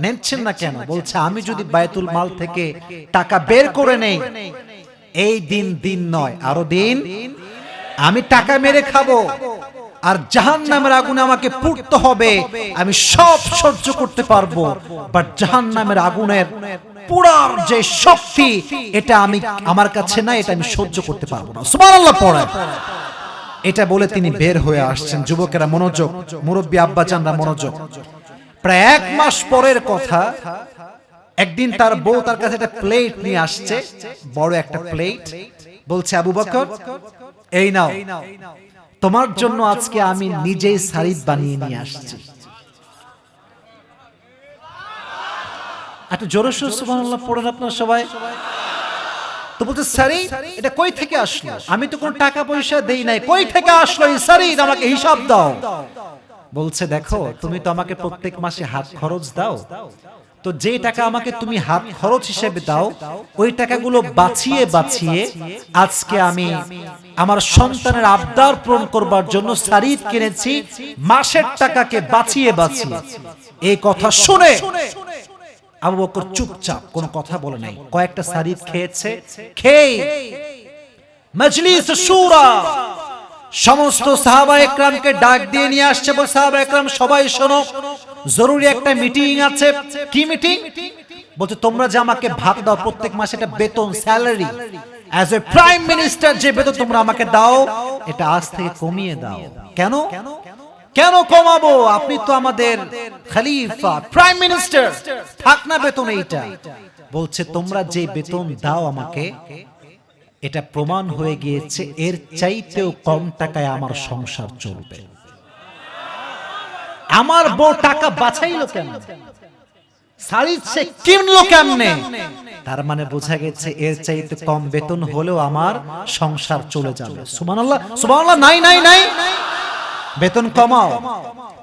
নেচ্ছেন না কেন? বলছে আমি যদি বাইতুল মাল থেকে টাকা বের করে নেই, এই দিন নয় আরো দিন আমি টাকা মেরে খাবো, আর জাহান্নামের আগুনে আমাকে পুড়তে হবে। আমি সব সহ্য করতে পারবো, বাট জাহান্নামের আগুনের পুরার যে শক্তি, এটা আমি আমার কাছে নাই, এটা আমি সহ্য করতে পারবো না। সুবহানাল্লাহ পড়েন। এটা বলে তিনি বের হয়ে আসছেন। যুবকেরা মনোযোগ, মুরব্বী আব্বাজানরা মনোযোগ। প্রায় 1 মাস পরের কথা, একদিন তার বউ তার কাছে একটা প্লেট নিয়ে আসছে, বড় একটা প্লেট। বলছে আবু বকর, এই নাও, তোমার জন্য আজকে আমি নিজেই সারিদ বানিয়ে নিয়ে আসছি। একটু জোরে সুবহানাল্লাহ পড়েন আপনারা সবাই। তো বলছে শাড়ি এটা কই থেকে আসলো, আমি তো কোনো টাকা পয়সা দেই নাই, কই থেকে আসলো এই শাড়ি, আমাকে হিসাব দাও। বলছে দেখো তুমি তো আমাকে প্রত্যেক মাসে হাত খরচ দাও, তো যে টাকা আমাকে তুমি হাত খরচ হিসেবে দাও ওই টাকাগুলো বাঁচিয়ে বাঁচিয়ে আজকে আমি আমার সন্তানের আবদার পূরণ করবার জন্য শাড়ি কিনেছি, মাসের টাকাকে বাঁচিয়ে বাঁচিয়ে। এই কথা শুনে আবু বকর চুপচাপ কোনো কথা বলে নাই, কয়েকটা শাড়ি খেয়েছে, খেয়ে মজলিস শুরা সমস্ত সাহাবা একরামকে ডাক দিয়ে নিয়ে আসছে, বল সাহাবা একরাম সবাই শোনো, জরুরি একটা মিটিং আছে। কি মিটিং? বলতে তোমরা যে আমাকে ভাত দাও প্রত্যেক মাসে, এটা বেতন, salary, as a prime minister যে বেতন তোমরা আমাকে দাও এটা আজ থেকে কমিয়ে দাও। কেন কেন কমাবো? আপনি তো আমাদের খলিফা, প্রাইম মিনিস্টার, থাক না বেতন এইটা। বলছে তোমরা যে বেতন দাও আমাকে এটা প্রমাণ হয়ে গিয়েছে এর চাইতেও কম টাকায় আমার সংসার চলবে। আমার বউ টাকা বাঁচাইলো কেন, শাড়ি সে কিনলো কেমনে, তার মানে বোঝা গেছে এর চাইতে কম বেতন হলেও আমার সংসার চলে যাবে। সুবহানাল্লাহ সুবহানাল্লাহ। নাই নাই নাই, বেতন কমাও।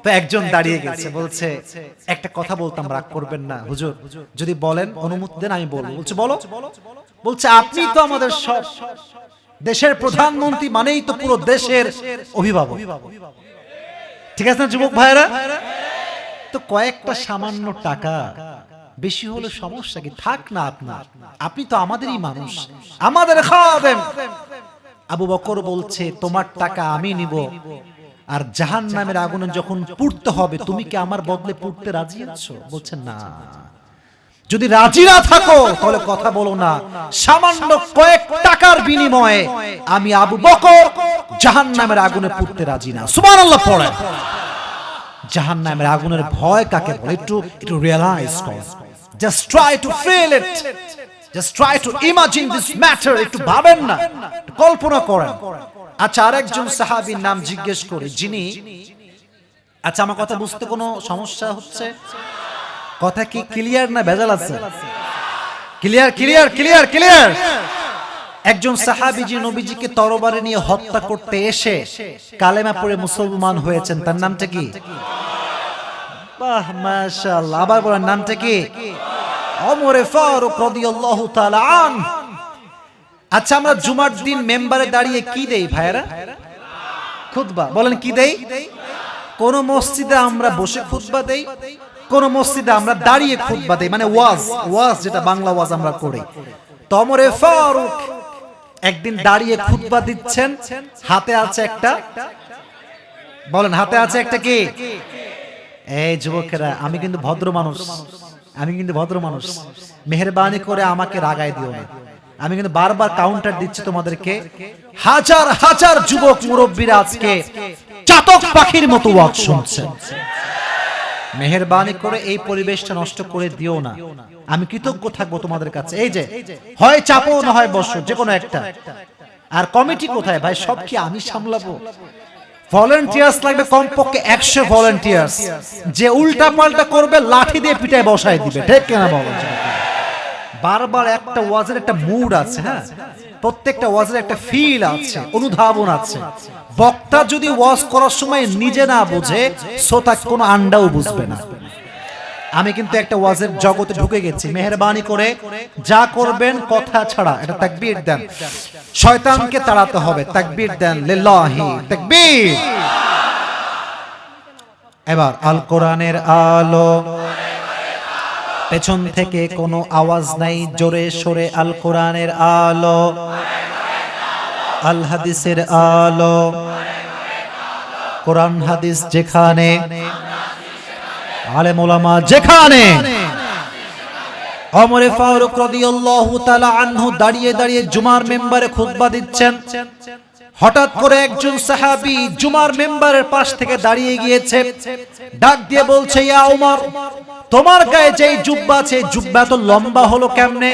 তো একজন দাঁড়িয়ে গেছে, বলছে একটা কথা বলতাম, রাগ করবেন না হুজুর, যদি বলেন অনুমতি দেন আমি বলবো। বলছে বলো। বলছে আপনি তো আমাদের সব, দেশের প্রধানমন্ত্রী মানেই তো পুরো দেশের অভিভাবক, ঠিক আছে না যুবক ভাইরা? তো কয়েকটা সামান্য টাকা বেশি হলে সমস্যা কি, থাক না আপনার, আপনি তো আমাদেরই মানুষ, আমাদের খাওয়াবেন। আবু বকর বলছে তোমার টাকা আমি নিব, আর জাহান্নামের আগুনে যখন পুড়তে হবে তুমি কি আমার বদলে পুড়তে রাজি আছো? বলছে না, যদি রাজি না থাকো তাহলে কথা বলো না, সামান্য কয়েক টাকার বিনিময়ে আমি আবু বকর জাহান্নামের আগুনে পুড়তে রাজি না। সুবহানাল্লাহ পড়ে। জাহান্নামের আগুনের ভয় কাকে বলে একটু রিয়ালাইজ করো, just try to feel it, just try to imagine this matter, একটু ভাবেন না, কল্পনা করেন। আচ্ছা আরেকজন সাহাবীর নাম জিজ্ঞেস করে, যিনি, আচ্ছা আমার কথা বুঝতে কোনো সমস্যা হচ্ছে? কথা কি ক্লিয়ার না ভেজাল আছে? Clear clear clear clear. একজন সাহাবী যে নবীজিকে তরবারি নিয়ে হত্যা করতে এসে কালেমা পড়ে মুসলমান হয়েছেন, তার নামটা কি? বাহ মাশাআল্লাহ, আবার বলেন নামটা কি? ওমর ফারুক রাদিয়াল্লাহু তাআলা আনহু। আচ্ছা আমরা জুমার দিন মেম্বারে দাঁড়িয়ে কি দেই ভাইরা? খুতবা। বলেন কি দেই? কোন মসজিদে আমরা বসে খুতবা দেই, কোন মসজিদে আমরা দাঁড়িয়ে খুতবা দেই, মানে ওয়াজ যেটা বাংলা ওয়াজ আমরা করি। তো ওমর ফারুক একদিন দাঁড়িয়ে খুতবা দিচ্ছেন, হাতে আছে একটা, বলেন হাতে আছে একটা কি? এই যুবকেরা আমি কিন্তু ভদ্র মানুষ, আমি কিন্তু ভদ্র মানুষ, মেহেরবানি করে আমাকে রাগায় দিও না, আমি কিন্তু বারবার কাউন্টার দিচ্ছি তোমাদেরকে। হাজার হাজার যুবক মুরব্বীরা আজকে চাতক পাখির মতো ওয়াজ শুনছে, মেহেরবানি করে এই পরিবেশটা নষ্ট করে দিও না, আমি কৃতজ্ঞ থাকবো তোমাদের কাছে। এই যে হয় চাপো না হয় বসো, যে কোনো একটা। আর কমিটি কোথায় ভাই? সব কি আমি সামলাবো? ভলান্টিয়ার্স লাগবে কমপক্ষে 100 ভলান্টিয়ার্স, যে উল্টা পাল্টা করবে লাঠি দিয়ে পিটায় বসায় দিবে, ঠিক কিনা বলো? বারবার একটা ওয়াজের একটা মুড আছে, হ্যাঁ, প্রত্যেকটা ওয়াজের একটা ফিল আছে, অনুধাবন আছে। বক্তা যদি ওয়াজ করার সময় নিজে না বুঝে, শ্রোতা কোনো আন্ডাও বুঝবে না। আমি কিন্তু একটা ওয়াজের জগতে ঢুকে গেছি, মেহেরবানি করে যা করবেন কথা ছাড়া এটা তাকবীর দেন, শয়তানকে তাড়াতে হবে, তাকবীর দেন, লিল্লাহি তাকবীর। এবার আল কোরআনের আলো, পেছন থেকে কোনো আওয়াজ নাই, জোরে সোরে আল কোরআনের আলো, আল হাদিসের আলো, কোরআন হাদিস যেখানে, আলেম ওলামা যেখানে। ওমর ফারুক রাদিয়াল্লাহু তাআলা আনহু দাঁড়িয়ে দাঁড়িয়ে জুমার মেম্বারে খুতবা দিচ্ছেন। হঠাৎ করে একজন সাহাবী জুমার মেম্বারের পাশ থেকে দাঁড়িয়ে গিয়েছে, ডাক দিয়ে বলছে, ইয়া ওমর, তোমার গায়ে যে জুব্বা আছে, জুব্বা তো লম্বা হলো কেমনে?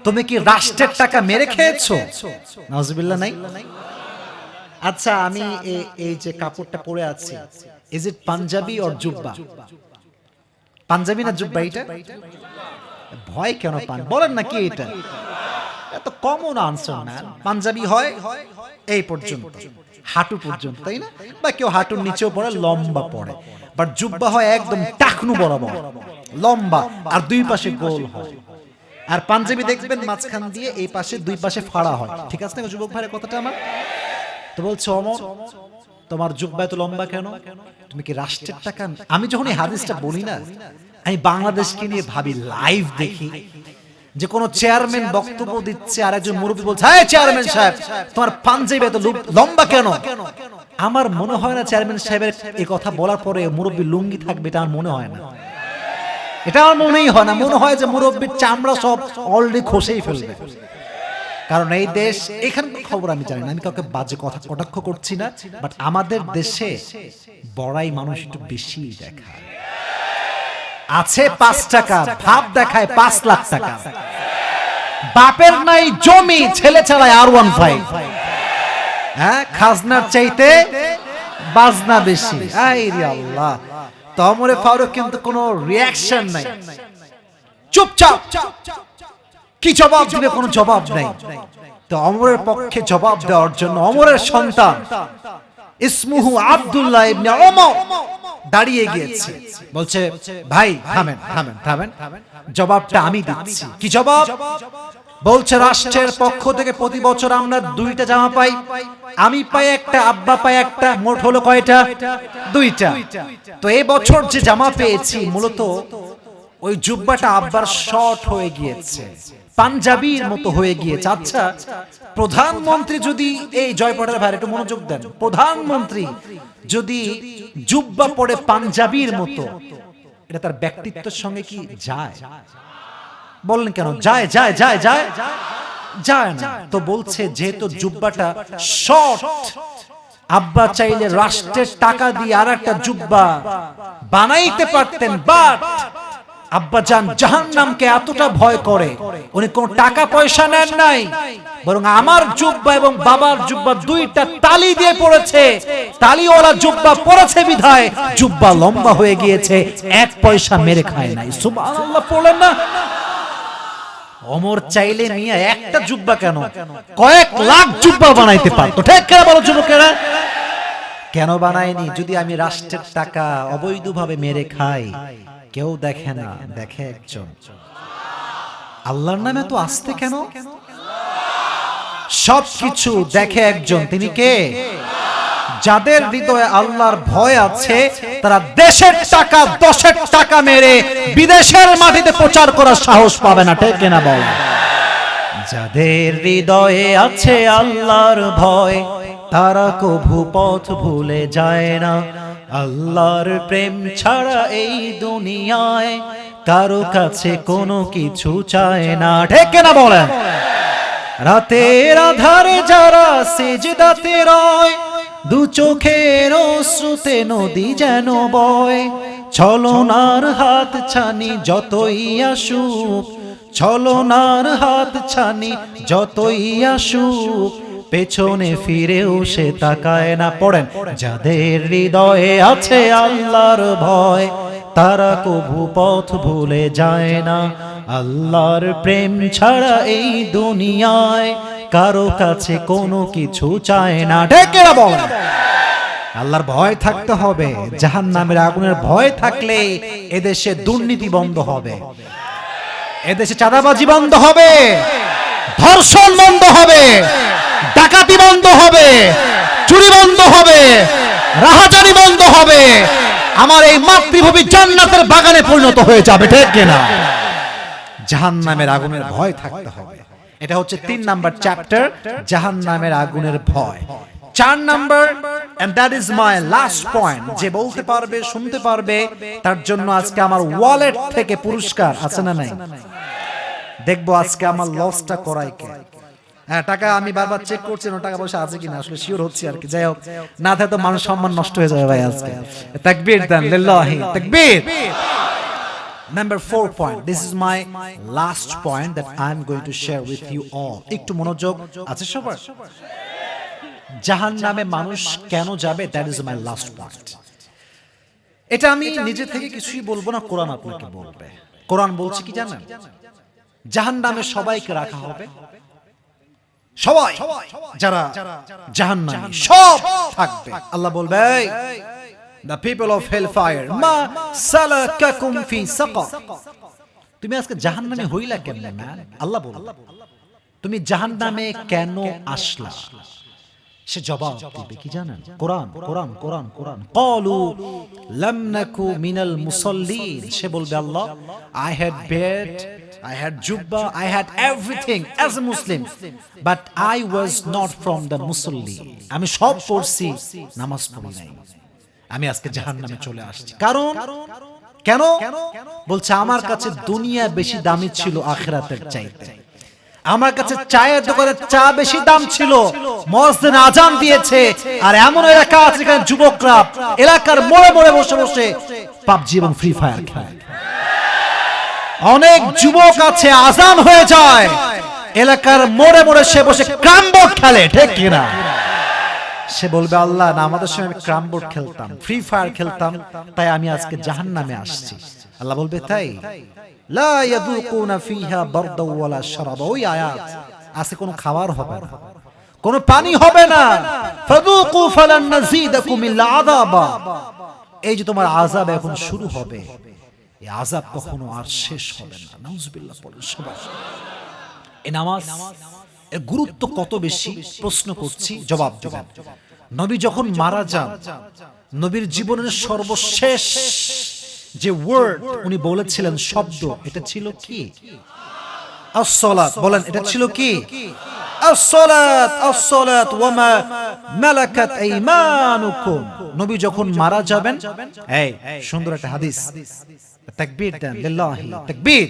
তুমি কি রাষ্ট্রের টাকা মেরে খেয়েছো? নাউজুবিল্লাহ নাই। আচ্ছা আমি এই যে কাপড়টা পরে আছি, ইজ ইট পাঞ্জাবি অর জুব্বা? পাঞ্জাবি না জুব্বা? এটা ভয় কেন পান? বলেন না কি এটা? এত কমন আনসার না। পাঞ্জাবি হয় এই পর্যন্ত, হাঁটু পর্যন্ত, তাই না? বা কেউ হাঁটুর নিচেও পড়ে, লম্বা পড়ে। বাট জুব্বা হয় একদম টাকনু বরাবর, লম্বা, আর দুই পাশে গোল হয়। আর পাঞ্জাবি দেখবেন মাঝখান দিয়ে এই পাশে দুই পাশে ফাড়া হয়। ঠিক আছে না যুবক ভাইয়ের কথাটা আমার? তো বলছে ওমর, তোমার জুব্বা এত লম্বা কেন? তুমি কি রাষ্ট্রের টাকা? আমি যখন এই হাদিসটা বলি না, আমি বাংলাদেশকে নিয়ে ভাবি, লাইভ দেখি যে কোন চেয়ারম্যান বক্তব্য দিচ্ছে আর একজন মুরব্বী বলছে, হ্যাঁ চেয়ারম্যান সাহেব তোমার পাঞ্জাবি এত লম্বা কেন? আমার মনে হয় না চেয়ারম্যান সাহেবের এই কথা বলার পরে মুরব্বী লুঙ্গি থাকবে, এটা আমার মনে হয় না। এটা আমার মনেই হয় না। মনে হয় যে মুরব্বীর চামড়া সব অলরেডি খসেই ফেলবে। কারণ এই দেশ, এখানকার খবর আমি জানি না, আমি কাউকে বাজে কথা কটাক্ষ করছি না, বাট আমাদের দেশে বড়াই মানুষ একটু বেশি দেখায়। আছে 5 টাকা, ভাব দেখায় 5 লাখ টাকা। বাপের নাই জমি, ছেলে চালায় R15। হ্যাঁ, খাজনার চাইতে বাজনা বেশি। আইরে আল্লাহ। তো ওমরে ফারুক কিন্তু কোনো রিঅ্যাকশন নাই, চুপচাপ। কি জবাব দিবে? কোনো জবাব নাই। তো ওমরের পক্ষে জবাব দেওয়ার জন্য ওমরের সন্তান ইসমুহু আব্দুল্লাহ ইবনে ওমর দাঁড়িয়ে গিয়েছে। বলছে, ভাই থামেন থামেন থামেন, জবাবটা আমি দিচ্ছি। কি জবাব? বলছে, রাষ্ট্রের পক্ষ থেকে প্রতি বছর আমরা 2টা জামা পাই। আমি পাই একটা, আব্বা পাই একটা, মোট হলো কয়টা? 2টা। তো এই বছর যে জামা পেয়েছি, মূলত ওই জুব্বাটা আব্বার শর্ট হয়ে গিয়েছে, পাঞ্জাবির মতো হয়ে গিয়েছে। আচ্ছা, প্রধানমন্ত্রী যদি, এই জয়পড়ার ভাই একটু মনোযোগ দেন, প্রধানমন্ত্রী যদি জুব্বা পরে পাঞ্জাবির মতো, এটা তার ব্যক্তিত্বের সঙ্গে কি যায়? বললেন কেন? যায় যায় যায় যায় যায় না। তো বলছে, যেহেতু জুব্বাটা শর্ট, আব্বা চাইলে রাষ্ট্রের টাকা দিয়ে আর একটা জুব্বা বানাইতে পারতেন, বাট আব্বা জান জাহান্নামকে এতটা ভয় করে উনি কোন টাকা পয়সা নেন নাই, বরং আমার জুব্বা এবং বাবার জুব্বা 2টা তালি দিয়ে পড়েছে। তালিওয়ালা জুব্বা পড়েছে বিধায় জুব্বা লম্বা হয়ে গিয়েছে, 1 পয়সা মেরে খায় নাই। সুবহানাল্লাহ পড়লেন না? ওমর চাইলে মিয়া একটা জুব্বা কেন, কয়েক লাখ জুব্বা বানাইতে পারতো। ঠিক কেন বলো যুবকেরা? কেন বানায়নি? যদি আমি রাষ্ট্রের টাকা অবৈধভাবে মেরে খাই, কেউ দেখে না, দেখে একজন। আল্লাহর নামে তো আসতে কেন? সবকিছু দেখে একজন, তিনি কে? যাদের হৃদয়ে আল্লাহর ভয় আছে, তারা দেশের টাকা 10-এর টাকা মেরে বিদেশের মাটিতে প্রচার করার সাহস পাবে না। ঠিক কিনা বল? যাদের হৃদয়ে আছে আল্লাহর ভয়, তারা কভু পথ ভুলে যায় না। আল্লাহর প্রেম ছাড়া এই দুনিয়ায় কারো কাছে কোনো কিছু চায় না। ঠিক কিনা বলেন? রাতের আধারে যারা সিজদাতে রয়, 2 চোখের অশ্রুতে নদী যেন বয়। ছলনার হাত ছানি যতই আসুক, ছলনার হাত ছানি যতই আসুক, পেছনে ফিরেও সে তাকায় না। পড়েন, যাদের হৃদয়ে আছে আল্লাহর ভয়, তারা কভু পথ ভুলে যায় না। আল্লাহর প্রেম ছাড়া এই দুনিয়ায় কারো কাছে কোনো কিছু চায় না। ডেকে বলেন, আল্লাহর ভয় থাকতে হবে। জাহান্নামের আগুনের ভয় থাকলে এদেশে দুর্নীতি বন্ধ হবে, এদেশে চাঁদাবাজি বন্ধ হবে, ধর্ষণ বন্ধ হবে, ডাকাতি বন্ধ হবে, চুরি বন্ধ হবে, রাহাজানি বন্ধ হবে। আমার এই মাতৃভূমি জান্নাতের বাগানে পরিণত হয়ে যাবে। ঠিক কিনা? জাহান্নামের আগুনের ভয় থাকতে হবে। এটা হচ্ছে 3 নাম্বার চ্যাপ্টার, জাহান্নামের আগুনের ভয়। 4 number, and that is my last point, যে বলতে পারবে, শুনতে পারবে, তার জন্য আজকে আমার ওয়ালেট থেকে পুরস্কার আছে না নাই? দেখবো আজকে আমার লসটা করাই কে। হ্যাঁ, টাকা আমি বারবার চেক করছি না, টাকা পয়সা আছে কিনা, আসলে শিওর হচ্ছি আর কি। যাই হোক, না থাকে তো মানুষ সম্মান নষ্ট হয়ে যাবে ভাই আজকে। তাকবীর দেন, লিল্লাহি তাকবীর। Number 4 point. This is my last point that I'm going to share with you all. একটু মনোযোগ আছে সবার? জাহান্নামে মানুষ কেন যাবে? That is my last point. এটা আমি নিজে থেকে কিছুই বলবো না, কোরআন আপনাকে বলবে। কোরআন বলছে কি জানেন? জাহান্নামে সবাইকে রাখা হবে, সবাই যারা জাহান্নামী সব থাকবে। আল্লাহ বলবে, the people of hellfire মা সালাকাকুম ফি সাকার, তুমি আজকে জাহান্নামে হইলা কেমনে ম্যান? আল্লাহ বলবে, তুমি জাহান্নামে কেন আসলা? সে জবাব দিবে কি জানেন? কোরআন কোরআন কোরআন কোরআন, ক্বালু লাম নাকু মিনাল মুসাল্লিন, সে বলবে আল্লাহ, I had beard, I had jubba, I had everything as a Muslim, but I was not from the musalli, আমি সব পড়ছি, নামাজ পড়ি নাই, আমি আজকে জাহান্নামে চলে আসছি। কারণ কেন? বলছে আমার কাছে দুনিয়া বেশি দামি ছিল আখিরাতের চাইতে, আমার কাছে চায়ের দোকানে চা বেশি দাম ছিল, মুয়াজ্জিন আজান দিয়েছে, আর এমন এলাকা আছে যেখানে যুবকরা এলাকার মোড়ে মোড়ে বসে বসে পাবজি এবং ফ্রি ফায়ার খেলে। অনেক যুবক আছে আজান হয়ে যায়, এলাকার মোড়ে মোড়ে সে বসে ক্রাম বোর্ড খেলে, ঠিক কিনা? সে বলবে আল্লাহ না, আমাদের সময় আমি ক্রাম বোর্ড খেলতাম, ফ্রি ফায়ার খেলতাম, তাই আমি আজকে জাহান্নামে আসছি। আল্লাহ বলবে তাই? লা ইয়াযুকুনা ফিহা বারদা ওয়ালা শারাবা, ওই আয়াত আছে, কোনো খাবার হবে না, কোনো পানি হবে না, ফাযুকু ফালান নাযীদাকুম ইল্লা আযাবা, এই যে তোমার আযাব এখন শুরু হবে, এই আযাব কখনো আর শেষ হবে না। নাউজুবিল্লাহ পড়েন সবাই। এই নামাজ এর গুরুত্ব কত বেশি প্রশ্ন করছি, জবাব দেবেন। নবী যখন মারা যান, নবীর জীবনের সর্বশেষ যে ওয়ার্ড উনি বলেছিলেন, শব্দ, এটা ছিল কি? আস-সালাত। বলেন, এটা ছিল কি? আস-সালাত, আস-সালাত ওয়া মা মালাকাত আইমানুকুম। নবী যখন মারা যাবেন, এই সুন্দর একটা হাদিস, তাকবীর দেন, লিল্লাহি তাকবীর।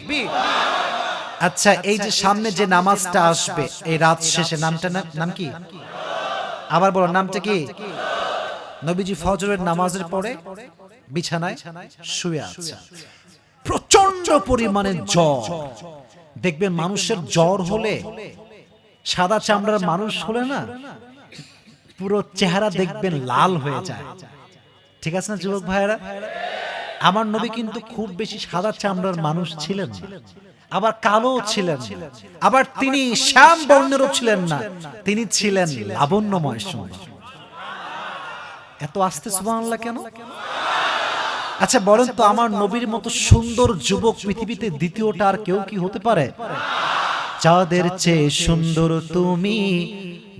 আচ্ছা, এই যে সামনে যে নামাজটা আসবে এই রাত শেষে, নামটা নাম কি? আবার বলো, নামটা কি? নবীজি ফজরের নামাজের পরে বিছানায় শুয়ে আছে, প্রচন্ড পরিমাণে জ্বর। দেখবেন মানুষের জ্বর হলে, সাদা চামড়ার মানুষ হলে না, পুরো চেহারা দেখবেন লাল হয়ে যায়, ঠিক আছে না যুবক ভাইয়েরা? আমার নবী কিন্তু খুব বেশি সাদা চামড়ার মানুষ ছিলেন না, আবার কালো ছিলেন না, আবার তিনি শ্যাম বর্ণেরও ছিলেন না, তিনি ছিলেন লাবণ্যময় সুন্দর। এত আস্তে সুবহানাল্লাহ কেন? আচ্ছা বলেন তো, আমার নবীর মতো সুন্দর যুবক পৃথিবীতে দ্বিতীয়টা আর কেউ কি হতে পারে? চাঁদের চেয়ে সুন্দর তুমি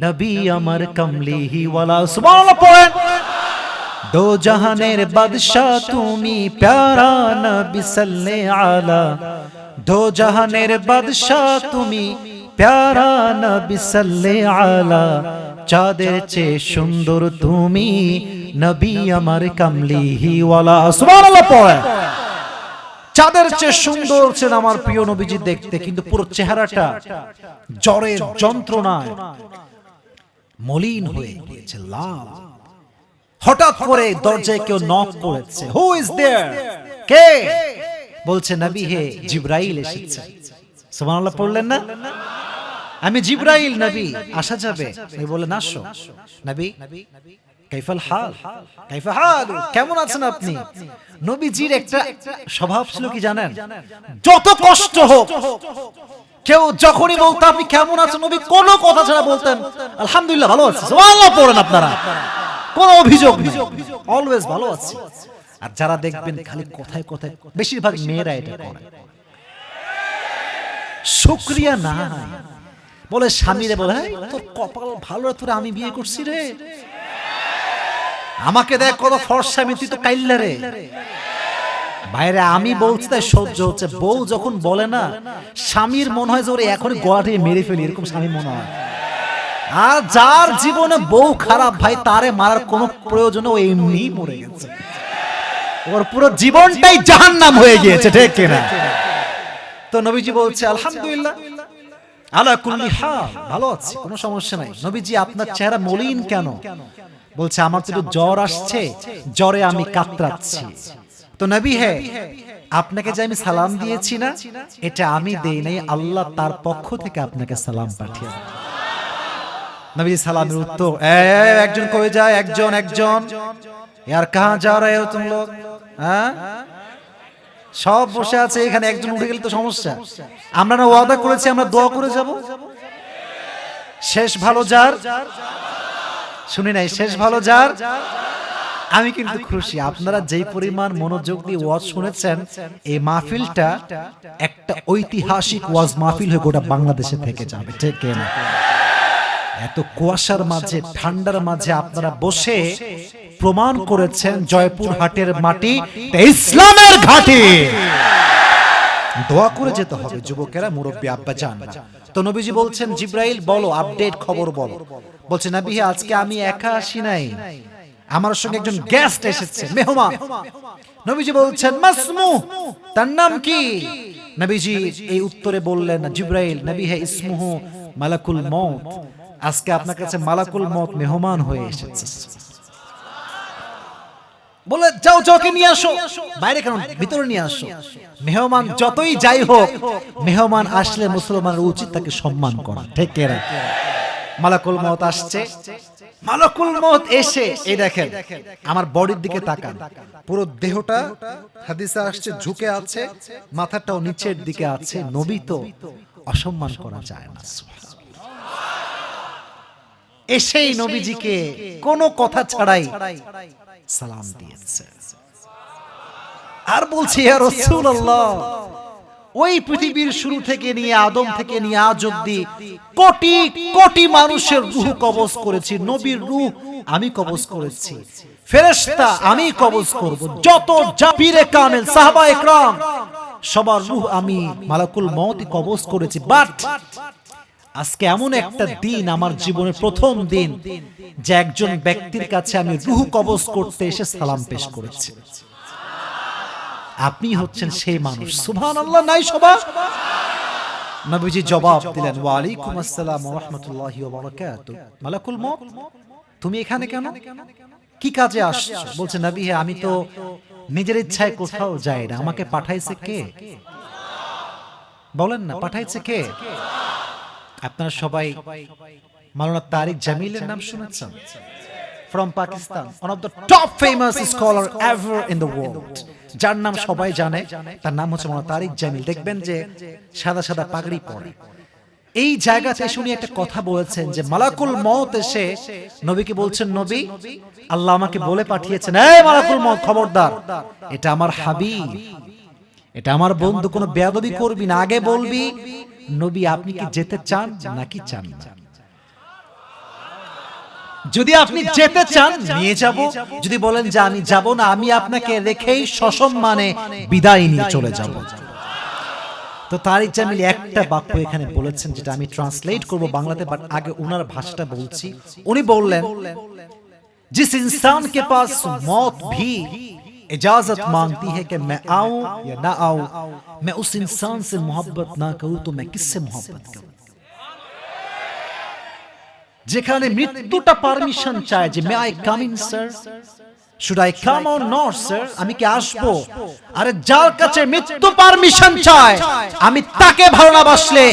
নবী আমার কমলিহি ওয়ালা। সুবহানাল্লাহ পড়েন। দো জাহানের বাদশাহ তুমি প্যারা নবী সাল্লে আলা, দো জাহানের বাদশাহ তুমি প্যারা নবী সাল্লে আলা, চাঁদের চেয়ে সুন্দর তুমি নবী আমার কামলিহি ওয়ালা। সুবহানাল্লাহ পড়েন। চাঁদের চেয়ে সুন্দর ছিলেন আমার প্রিয় নবীজি দেখতে, কিন্তু পুরো চেহারাটা জ্বরের যন্ত্রণায় মলিন হয়ে গিয়েছে, লাল। হঠাৎ করে দরজায় কেউ নক করেছে। Who is there? কে? বলছে নবী হে, জিবরাইল এসেছে। সুবহানাল্লাহ পড়লেন না? আমি জিবরাইল, নবী আসা যাবে? নবী বললেন আসো। নবী কাইফাল হাল, কাইফা হালু, কেমন আছেন আপনি? নবীজির একটা স্বভাব ছিল কি জানেন? যত কষ্ট হোক, কেউ যখনই বলতো আপনি কেমন আছেন, নবী কোনো কথা ছাড়া বলতেন আলহামদুলিল্লাহ ভালো আছি। সুবহানাল্লাহ পড়েন আপনারা, কোনো অভিযোগ নেই, অলওয়েজ ভালো আছি। আর যারা দেখবেন খালি কথায় কথায়, বেশিরভাগ মেয়েরা এটা করে, শুকরিয়া না বলে স্বামীরে বলে, তোর কপাল ভালো রে, তোর আমি বিয়ে করছি রে, আমাকে দেখ কত ফর্সা, আমি তুই তো কাইল্লা রে। বাইরে আমি বলছি তাই সহ্য হচ্ছে, বউ যখন বলে না, স্বামীর মনে হয় যে ওরে এখনই গলা টিপে মেরে ফেলি, এরকম স্বামী মনে হয়। আর যার জীবনে বউ খারাপ, ভাই তারে মারার কোনো প্রয়োজনে ও এমনি মরে গেছে, ওর পুরো জীবনটাই জাহান্নাম হয়ে গিয়েছে, ঠিক কিনা? তো নবীজি বলছে আলহামদুলিল্লাহ আলা কুল্লি হাল, ভালো আছি, কোনো সমস্যা নাই। নবীজি আপনার চেহারা মলিন কেন? বলছে আমার তো জ্বর আসছে, জ্বরে আমি কাতরাচ্ছি। তো নবী হে, আপনাকে যে আমি সালাম দিয়েছি না, এটা আমি দেই নাই, আল্লাহ তার পক্ষ থেকে আপনাকে সালাম পাঠিয়েছে। নবী সালামের উত্তর, একজন কই যায়, একজন একজন, यार कहां जा रहे हो तुम लोग? হ্যাঁ, সব বসে আছে এখানে, একজন উঠে গেলে তো সমস্যা। আমরা না ওয়াদা করেছি আমরা দোয়া করে যাব? শেষ ভালো যার, শুনি নাই, শেষ ভালো যার। আমি কিন্তু খুশি আপনারা যেই পরিমাণ মনোযোগ দিয়ে ওয়াজ শুনেছেন, এই মাহফিলটা একটা ঐতিহাসিক ওয়াজ মাহফিল হয়ে গোটা বাংলাদেশে থেকে যাবে, ঠিক না? এত কুয়াশার মাঝে, ঠান্ডার মাঝে আপনারা বসে প্রমাণ করেছেন জয়পুরহাটের মাটি ইসলামের ঘাঁটি। দোয়া করে যেতে হবে যুবকেরা, মুরব্বী আব্বা জান। তো নবীজি বলছেন, জিব্রাইল বলো, আপডেট খবর বলো। বলছে, নবী আজকে আমি একা আসি নাই, আমার সঙ্গে একজন গেস্ট এসেছে, মেহমান। নবীজি বলছেন, মাসমু, তার নাম কি? নবীজি এই উত্তরে বললেন, জিব্রাইল, নবী হে ইসমুহু মালাকুল মউত, আজকে আপনার কাছে মালাকুল মউত মেহমান হয়ে এসেছে। বলে, যাও যাওকে নিয়ে আসো। বাইরে কেন, ভিতরে নিয়ে আসো। মেহমান যতই যাই হোক, মেহমান আসলে মুসলমানের উচিত তাকে সম্মান করা, ঠিক না? মালাকুল মউত আসছে। মালাকুল মউত এসে এই দেখেন আমার বডির দিকে তাকান, পুরো দেহটা হাদিসে আসছে ঝুঁকে আছে, মাথাটাও নিচের দিকে আছে। নবী তো অসম্মান করা যায় না। এসেই নবীজিকে কোনো কথা ছাড়াই সালাম দিয়েছে আর বলছে, ইয়া রাসূলুল্লাহ, ওই পৃথিবীর শুরু থেকে নিয়ে, আদম থেকে নিয়ে আজ অব্দি কোটি কোটি মানুষের রূহ কবজ করেছি, নবীর রূহ আমি কবজ করেছি, ফেরেশতা আমি কবজ করব, যত জাবিরে কামেল সাহাবা একরাম সবার রূহ আমি মালাকুল মউত কবজ করেছি। বাট আজকে এমন একটা দিন, আমার জীবনের প্রথম দিন, যে একজন ব্যক্তির কাছে আমি রূহ কবজ করতে এসে সালাম পেশ করেছি। আপনি হচ্ছেন সেই মানুষ। সুবহানাল্লাহ, নাই সবা? নবীজি জবাব দিলেন, ওয়া আলাইকুম আসসালাম ওয়া রাহমাতুল্লাহি ওয়া বারাকাতুহু। মালাকুল মউত, তুমি এখানে কেন, কি কাজে আসছো? বলছে, নবী হে, আমি তো নিজের ইচ্ছায় কোথাও যাই না, আমাকে পাঠাইছে কে? বলেন না, পাঠাইছে কে? আপনারা সবাই মাওলানা তারিক জামিলের নাম শুনেছেন? From Pakistan, one of the top famous scholar ever in the world, যার নাম সবাই জানে, তার নাম হচ্ছে মাওলানা তারিক জামিল। দেখবেন যে সাদা সাদা পাগড়ি পরে। এই জায়গাতে শুনি একটা কথা বলেছেন যে মালাকুল মউত এসে নবীকে বলছেন, নবী, আল্লাহ আমাকে বলে পাঠিয়েছেন, এই মালাকুল মউত, খবরদার, এটা আমার হাবিব, এটা আমার বন্ধু, কোনো বেয়াদবি করবি না, আগে বলবি, নবী আপনি কি যেতে চান নাকি চান না? যদি আপনি যেতে চান নিয়ে যাব, যদি বলেন যে আমি যাব না, আমি আপনাকে রেখেই সসম্মানে বিদায় নিয়ে চলে যাব। তো তারিক জামিল একটা বাক্য এখানে বলেছেন, যেটা আমি ট্রান্সলেট করব বাংলাতে, বাট আগে ওনার ভাষাটা বলছি। উনি বললেন, जिस इंसान के पास मौत भी इजाजत मांगती है कि मैं आऊं या ना आऊं, मैं उस इंसान से मोहब्बत ना करूं तो मैं किससे मोहब्बत करूं? যেখানে মৃত্যুটা পারমিশন চায় যে may I come in sir, should I come or not sir, আমি কি আসবো? আরে যার কাছে মৃত্যু পারমিশন চায়, আমি তাকে ভালো না বাসলে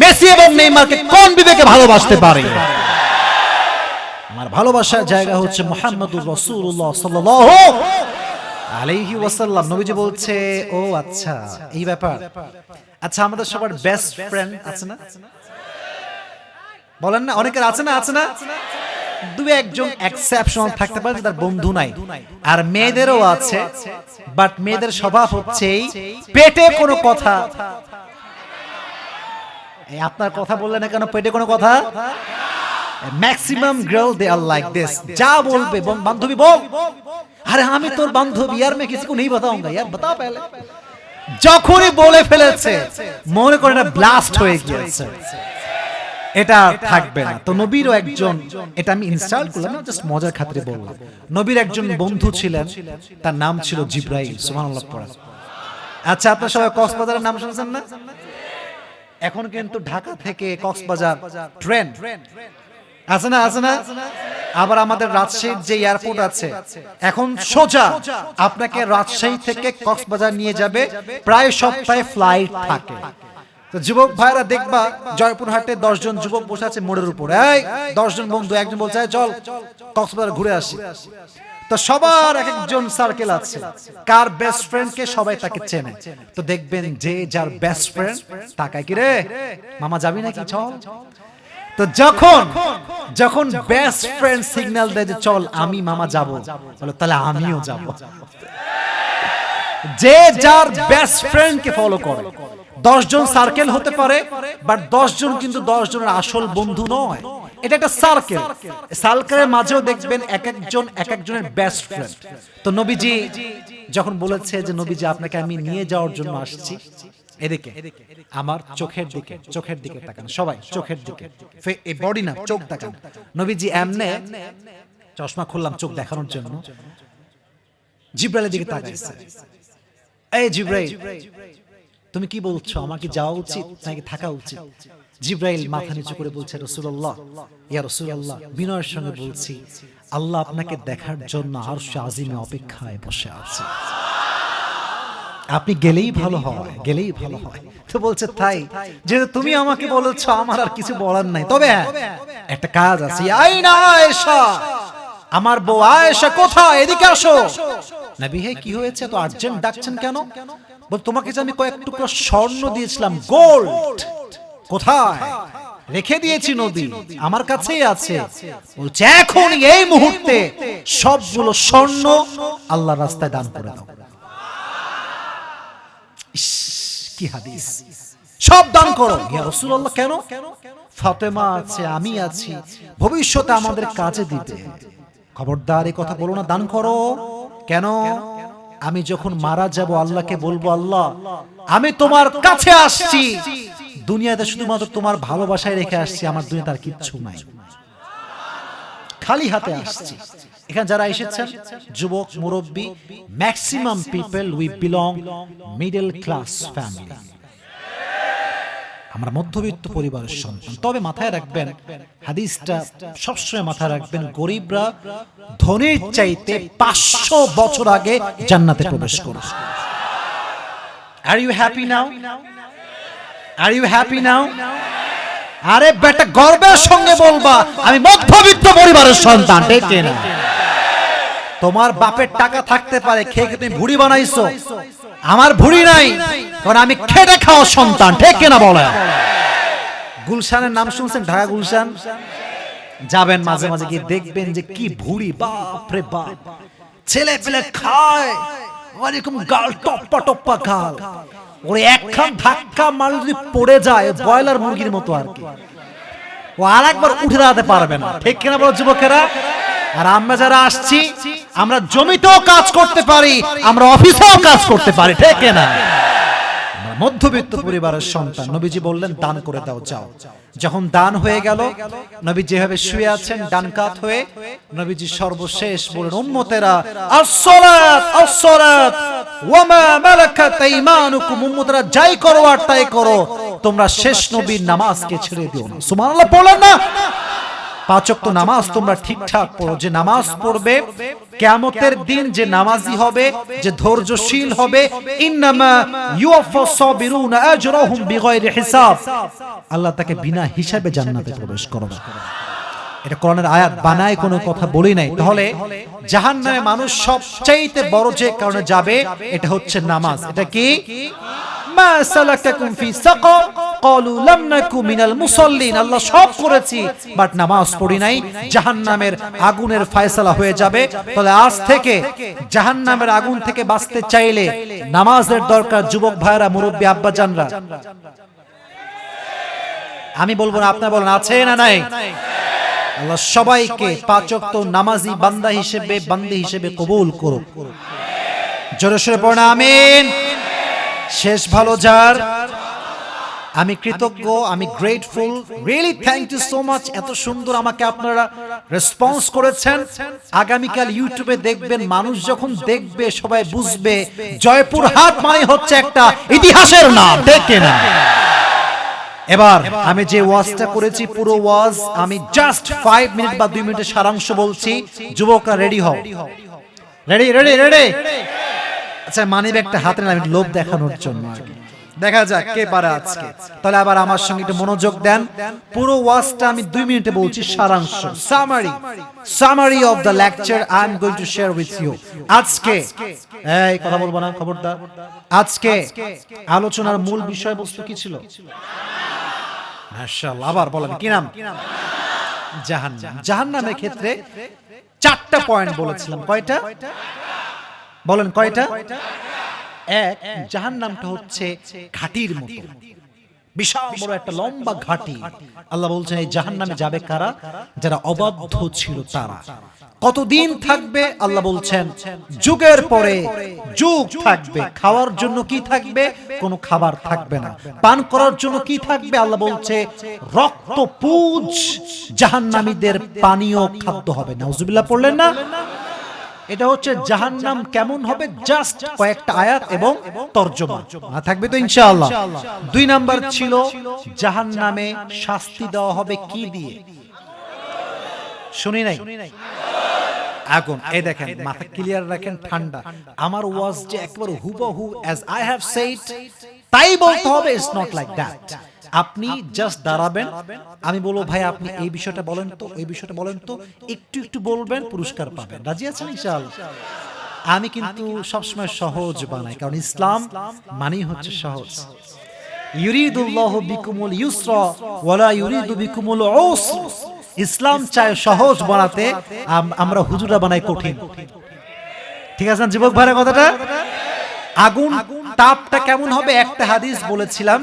মেসি এবং নেইমারকে কোন বিবেকে ভালোবাসতে পারি? আমার ভালোবাসার জায়গা হচ্ছে মুহাম্মদুর রাসূলুল্লাহ সাল্লাল্লাহু আলাইহি ওয়াসাল্লাম। নবীজি বলছে, ও আচ্ছা এই ব্যাপার। আচ্ছা, আমাদের সবার বেস্ট ফ্রেন্ড আছে না? বলেন না, অনেকের আছে না? আছে না? দু একজন এক্সেপশনাল থাকতে পারে তার বন্ধু নাই, আর মেয়েদেরও আছে, বাট মেয়েদের স্বভাব হচ্ছে পেটে কোনো কথা। এই আপনার কথা বললেন না কেন, পেটে কোনো কথা? Maximum girl they are like this, যা বলবে বান্ধবী বল, আরে আমি তোর বান্ধবী, यार मैं किसी को नहीं बताऊंगा, यार बता पहले। যখনই বলে ফেলেছে মনে করে না ব্লাস্ট হয়ে গিয়েছে, এটা থাকবে না। তো নবীরও একজন, এটা আমি ইনস্টল করলাম না, জাস্ট মজার খাতিরে বললাম, নবীর একজন বন্ধু ছিলেন, তার নাম ছিল জিব্রাইল। সুবহানাল্লাহ পড়া। আচ্ছা, আপনারা সবাই কক্সবাজারের নাম শুনছেন না? এখন কিন্তু ঢাকা থেকে কক্সবাজার ট্রেন আছে না? আছে না? আবার আমাদের রাজশাহীর যে এয়ারপোর্ট আছে, এখন সোজা আপনাকে রাজশাহী থেকে কক্সবাজার নিয়ে যাবে, প্রায় সপ্তাহে ফ্লাইট থাকে। তো যুবক ভাইরা দেখবা জয়পুরহাটে 10 জন যুবক বসে আছে মোড়ের উপর, এই 10 জন বন্ধু, একজন বলছে চল কক্সবাজার ঘুরে আসি। তো সবার এক একজন সার্কেল আছে, কার বেস্ট ফ্রেন্ড কে সবাই তাকে চেনে। তো দেখবেন যে যার বেস্ট ফ্রেন্ড তাকায়, কি রে মামা যাবি নাকি, চল। তো যখন বেস্ট ফ্রেন্ড সিগন্যাল দেয় যে চল আমি মামা যাব, বলে তাহলে আমিও যাব। যে যার বেস্ট ফ্রেন্ডকে ফলো করে। 10 জন সার্কেল হতে পারে, বাট 10 জন কিন্তু 10 জনের আসল বন্ধু নয়। এটা একটা সার্কেল। সার্কেলের মাঝেও দেখবেন এক একজনের বেস্ট ফ্রেন্ড। তো নবীজি যখন বলেছে যে নবীজি আপনাকে আমি নিয়ে যাওয়ার জন্য আসছি, এদিকে আমার চোখের দিকে তাকান সবাই, চোখের দিকে, এই বডি না, চোখ তাকান। নবীজি এমনে চশমা খুললাম চোখ দেখানোর জন্য, জিব্রাইলের দিকে তাকাইছে। এই জিব্রাইল, তুমি কি বলছো, আমার কি যাওয়া উচিত নাকি থাকা উচিত? জিব্রাইল মাথা নিচু করে বলছে, রাসূলুল্লাহ, ইয়া রাসূলুল্লাহ, বিনয়ের সঙ্গে বলছি, আল্লাহ আপনাকে দেখার জন্য আরশে আজিমে অপেক্ষায় বসে আছে, আপনি গেলেই ভালো হয়, গেলেই ভালো হয়। তো বলছে তাই, যেহেতু তুমি আমাকে বলেছো আমার আর কিছু বলার নাই, তবে একটা কাজ আছে। আইনা আয়েশা, আমার বউ আয়েশা কোথায়, এদিকে আসো। নবী, হে কি হয়েছে, তো আর্জেন্ট ডাকছেন কেন? বল তোমাকে যে আমি কয়েক টুকরো স্বর্ণ দিয়েছিলাম, গোল্ড, কোথায় রেখে দিয়েছি নবী, আমার কাছেই আছে। বলছে এখন এই মুহূর্তে সবগুলো স্বর্ণ আল্লাহর রাস্তায় দান করে দাও। কি হাদিস, সব দান করো। ইয়া রাসূলুল্লাহ, কেন? ফাতেমা আছে, আমি আছি, ভবিষ্যতে আমাদের কাজে দিতে, খবরদার এই কথা বলো না, দান করো। কেন? আমি যখন মারা যাব আল্লাহকে বলবো, আল্লাহ আমি তোমার কাছে আসছি, দুনিয়াতে শুধুমাত্র তোমার ভালোবাসায় রেখে আসছি, আমার দুনিয়াতে আর কিচ্ছু নাই, খালি হাতে আসছি। এখানে যারা এসেছেন যুবক, মুরব্বী, maximum people we belong middle class family, আমরা মধ্যবিত্ত পরিবারের সন্তান। তবে মাথায় রাখবেন, হাদিসটা সবসময় মাথায় রাখবেন, গরিবরা ধনীর চাইতে 500 বছর আগে জান্নাতে প্রবেশ করে। Are you happy now? Are you happy now? আরে বেটা, গর্বের সঙ্গে বলবা আমি মধ্যবিত্ত পরিবারের সন্তান, ঠিক না? তোমার বাপের টাকা থাকতে পারে, খেয়ে তুমি ভুড়ি বানাইছো, আমার ভুড়ি নাই, কারণ আমি খেটে খাওয়া সন্তান, ঠিক না বলে? গুলশানের নাম শুনছেন? ঢাকা গুলশান যাবেন, মাঝে মাঝে গিয়ে দেখবেন যে কি ভুড়ি, বাপ রে বাপ, ছেলে পেলে খায়, ওরকম গাল টপ্পা টপ্পা গাল, ওরে একখান ধাক্কা মারলে যদি পড়ে যায় ব্রয়লার মুরগির মতো আর কি, ও আর একবার উঠে দাঁড়াতে পারবে না, ঠিক কিনা বলো যুবকেরা? আর আমরা যারা আসছি, আমরা জমিতেও কাজ করতে পারি, আমরা অফিসেও কাজ করতে পারি, ঠিক না? মধ্যবিত্ত পরিবারের সন্তান। নবীজি বললেন দান করে দাও, যাও। যখন দান হয়ে গেল, নবী যেভাবে শুয়ে আছেন ডান কাত হয়ে, নবীজি সর্বশেষ বলেন, উম্মতেরা আস-সালাত আস-সালাত ওয়া মা মালাকাত আইমানুকুম, উম্মতেরা যাই করো আর তাই করো, তোমরা শেষ নবীর নামাজকে ছেড়ে দিও না। সুবহানাল্লাহ পড়লেন না? 5 ওয়াক্ত নামাজ তোমরা ঠিকঠাক পড়ো। যে নামাজ পড়বে কিয়ামতের দিন, যে নামাজি হবে, যে ধৈর্যশীল হবে, ইন্নামা ইউওয়াফাস সাবিরুনা আজরাহুম বিগাইরি হিসাব, আল্লাহ তাকে বিনা হিসাবে জান্নাতে প্রবেশ করাবে। এটা কোরআনের আয়াত, বানায় কোনো কথা বলি নাই। তাহলে জাহান্নামে মানুষ সবচাইতে বড় যে কারণে যাবে, এটা হচ্ছে নামাজ। এটা কি? মা সালাকাকুম ফি সাকার ক্বালু লাম নাকু মিনাল মুসাল্লিন, আল্লাহ সব করেছি বাট নামাজ পড়ি নাই, জাহান্নামের আগুনের ফয়সালা হয়ে যাবে। তাহলে আজ থেকে জাহান্নামের আগুন থেকে বাঁচতে চাইলে নামাজের দরকার। যুবক ভাইরা, মুরব্বী আব্বাজানরা, আমি বলবো না, আপনারা বলেন আছে না নাই? আল্লাহ সবাইকে 5 ওয়াক্ত নামাজি বান্দা হিসেবে, বান্দি হিসেবে কবুল করুক। জোরে সোরে পড়ুন আমিন। শেষ ভালো যার, আমি কৃতজ্ঞ, আমি grateful, really thank you so much. এত সুন্দর আমাকে আপনারা রেসপন্স করেছেন। আগামীকাল ইউটিউবে দেখবেন, মানুষ যখন দেখবে সবাই বুঝবে জয়পুরহাট মানে হচ্ছে একটা ইতিহাসের নাম, ঠিক না? এবার আমি যে ওয়াজটা করেছি, পুরো ওয়াজ আমি জাস্ট 5 মিনিট বা 2 মিনিটের সারাংশ বলছি। যুবকরা রেডি হও, রেডি রেডি রেডি। আচ্ছা, মানিব একটা হাতে না, আমি লোভ দেখানোর জন্য আর কি, দেখা যাক কে পারে আজকে। তাহলে আবার আমার সঙ্গে একটু মনোযোগ দেন। পুরো ওয়াজটা আমি 2 মিনিটে বলছি, সারাংশ, summary of the lecture I am going to share with you. আজকে এই কথা বলবো না, খবরদার। আজকে আলোচনার মূল বিষয়বস্তু কি ছিল? মাশাআল্লাহ। আবার বলেন কি নাম? জাহান্নাম। জাহান্নামের ক্ষেত্রে 4টা পয়েন্ট বলেছিলাম, কয়টা বলেন, কয়টা? এক, জাহান্নামটা হচ্ছে ঘাটির মতো, বিশাল বড় একটা লম্বা ঘাটি। আল্লাহ বলছেন এই জাহান্নামে যাবে কারা? যারা অবাধ্য ছিল তারা। কতদিন থাকবে? আল্লাহ বলছেন যুগের পরে যুগ থাকবে। খাওয়ার জন্য কি থাকবে? কোনো খাবার থাকবে না। পান করার জন্য কি থাকবে? আল্লাহ বলছে রক্তপুঞ্জ জাহান্নামীদের পানীয় খাদ্য হবে। নাউজুবিল্লাহ পড়লেন না? এটা হচ্ছে জাহান্নাম কেমন হবে, জাস্ট কয়েকটা আয়াত এবং তরজমা থাকবে তো ইনশাআল্লাহ। 2 নাম্বার ছিল জাহান্নামে শাস্তি দেওয়া হবে কি দিয়ে? শুনি নাই? আগুন। এই দেখেন, মাথা ক্লিয়ার রাখেন, ঠান্ডা। আমার ওয়াজ যে একবার হুবহু অ্যাজ আই হ্যাভ সেড তাই বলতে হবে, ইটস নট লাইক দ্যাট। আপনি জাস্ট দাঁড়াবেন, আমি বলবো ভাই আপনি এই বিষয়টা বলেন তো, এই বিষয়টা বলেন তো, একটু একটু বলবেন, পুরস্কার পাবেন। রাজি আছেন ইনশাআল্লাহ? আমি কিন্তু সবসময় সহজ বানাই, কারণ ইসলাম মানেই হচ্ছে সহজ। ইউরিদুল্লাহু বিকুমুল ইউসরা ওয়ালা ইউরিদু বিকুমুল উসর। ইসলাম চায় সহজ বানাতে, আমরা হুজুরা বানাই কঠিন। ঠিক আছে যুবক ভাইরা কথাটা? আগুন তাপটা কেমন হবে? একটা হাদিস বলেছিলাম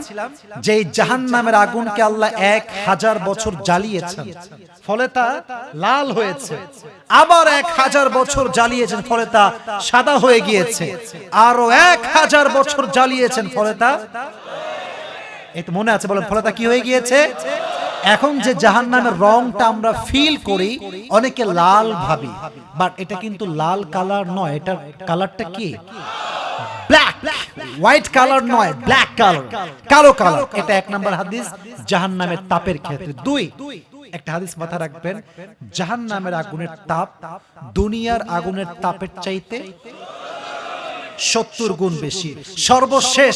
যে জাহান্নামের আগুনকে আল্লাহ 1000 বছর জ্বালিয়েছেন, ফলে তা লাল হয়েছে। আবার 1000 বছর জ্বালিয়েছেন, ফলে তা সাদা হয়ে গিয়েছে। আরো 1000 বছর জ্বালিয়েছেন, ফলে তা, এই তো মনে আছে বলেন, ফলে তা কি হয়ে গিয়েছে? এখন যে জাহান্নামের রংটা আমরা ফিল করি, অনেকে লাল ভাবি, বাট এটা কিন্তু লাল কালার নয়। এটার কালারটা কি? ব্ল্যাক। হোয়াইট কালার নয়, ব্ল্যাক কালার, কালো কালার। এটা 1 নাম্বার হাদিস জাহান্নামের তাপের ক্ষেত্রে। 2, একটা হাদিস মাথা রাখবেন, জাহান্নামের আগুনের তাপ দুনিয়ার আগুনের তাপের চাইতে 70 গুণ বেশি। সর্বশেষ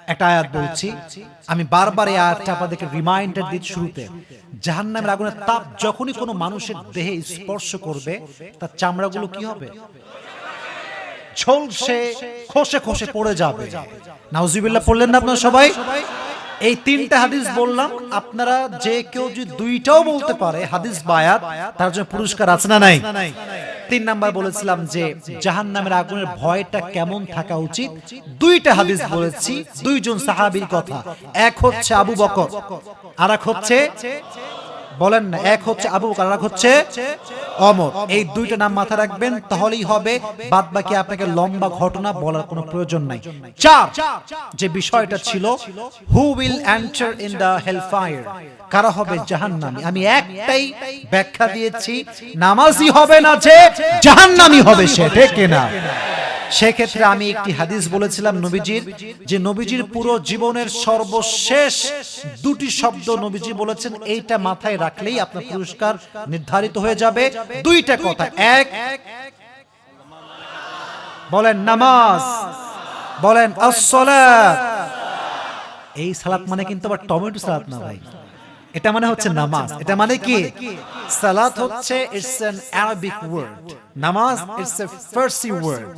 একটা আয়াত বলছি, আমি বারবার এই আয়াতটা আপনাদেরকে রিমাইন্ডার দিচ্ছি শুরুতে। জাহান্নামের আগুনের তাপ যখনই কোনো মানুষের দেহে স্পর্শ করবে, তার চামড়াগুলো কি হবে? ঝলসে খসে খসে পড়ে যাবে। নাউজুবিল্লাহ পড়লেন না আপনারা সবাই? এই 3টা হাদিস বললাম, আপনারা যে কেউ যদি 2টাও বলতে পারে হাদিস বা আয়াত, তার জন্য পুরস্কার আছে না নাই? 3 নাম্বার বলেছিলাম যে জাহান্নামের আগুনের ভয়টা কেমন থাকা উচিত। 2টা হাদিস বলেছি, 2 জন সাহাবীর কথা। এক হচ্ছে আবু বকর, আর এক হচ্ছে, বলেন না, এক হচ্ছে আবু বকর, আর এক হচ্ছে ওমর। এই 2টা নাম মাথা রাখবেন, তাহলেই হবে। বাদ বাকি আপনাকে লম্বা ঘটনা বলার কোনো প্রয়োজন নাই। 4, যে বিষয়টা ছিল, who will enter in the hellfire, কারা হবে জাহান্নামী। আমি একটাই ব্যাখ্যা দিয়েছি, নামাজি হবে না যে জাহান্নামী হবে সে, ঠিক কিনা? সেক্ষেত্রে আমি একটি হাদিস বলেছিলাম নবীজির, যে নবীজির পুরো জীবনের সর্বশেষ 2টি শব্দ নবীজি বলেছেন, এইটা মাথায় রাখলেই আপনার পুরস্কার নির্ধারিত হয়ে যাবে। 2টা কথা, এক বলেন নামাজ, বলেন আসসালাত। এই সালাত মানে কিন্তু আবার টমেটো সালাত না ভাই, এটা মানে হচ্ছে নামাজ। এটা মানে কি? সালাত হচ্ছে ইটস অ্যান আরবিক ওয়ার্ড, নামাজ ইটস এ ফার্সি ওয়ার্ড।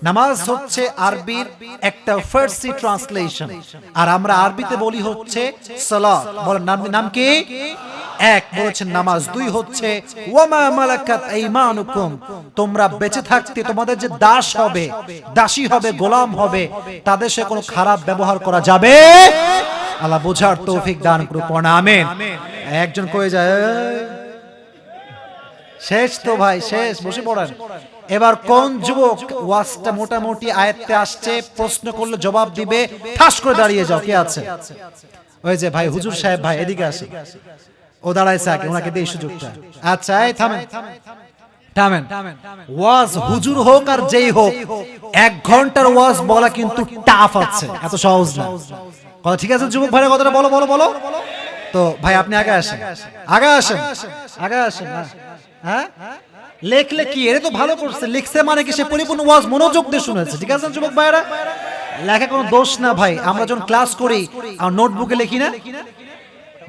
নামাজ হচ্ছে আরবির একটা ফার্সি ট্রান্সলেশন, আর আমরা আরবিতে বলি হচ্ছে সালাত। বলেন নাম কি? 1 বলেছেন নামাজ, 2 হচ্ছে ওয়ামা মালাকাত আইমানুকুম, তোমরা বেঁচে থাকতে তোমাদের যে দাস হবে, দাসী হবে, গোলাম হবে, তাদের সাথে কোনো খারাপ ব্যবহার করা যাবে। আল্লাহ বোঝার তৌফিক দান করুন, পড়া আমিন। একজন কয়ে যায় শেষ তো ভাই, শেষ, বসে পড়েন। এবার কোন যুবক ওয়াজটা মোটামুটি আয়াতে আসছে, প্রশ্ন করলে জবাব দিবে, ঠাস করে দাঁড়িয়ে যাও। কে আছে? ওই যে ভাই হুজুর সাহেব, ভাই এদিকে আসে। ও দাঁড়াইছে আগে, ওনাকে দেই সুযোগটা। আচ্ছা এই থামেন থামেন। ওয়াজ হুজুর হোক আর যেই হোক, 1 ঘন্টার ওয়াজ বলা কিন্তু টাফ আছে, এত সহজ না। কথা ঠিক আছে যুবক ভাইরা? কথাটা বলো বলো বলো। তো ভাই আপনি আগে আসেন, আগে আসেন, আগে আসেন। হ্যাঁ, লেখলে কি? এর তো ভালো করছে, লিখছে মানে কি সে পরিপূর্ণ ওয়াজ মনোযোগ দিয়ে শুনেছে। ঠিক আছে যুবক ভাইরা? লেখা কোনো দোষ না ভাই। আমরা যখন ক্লাস করি আর নোটবুকে লিখি না,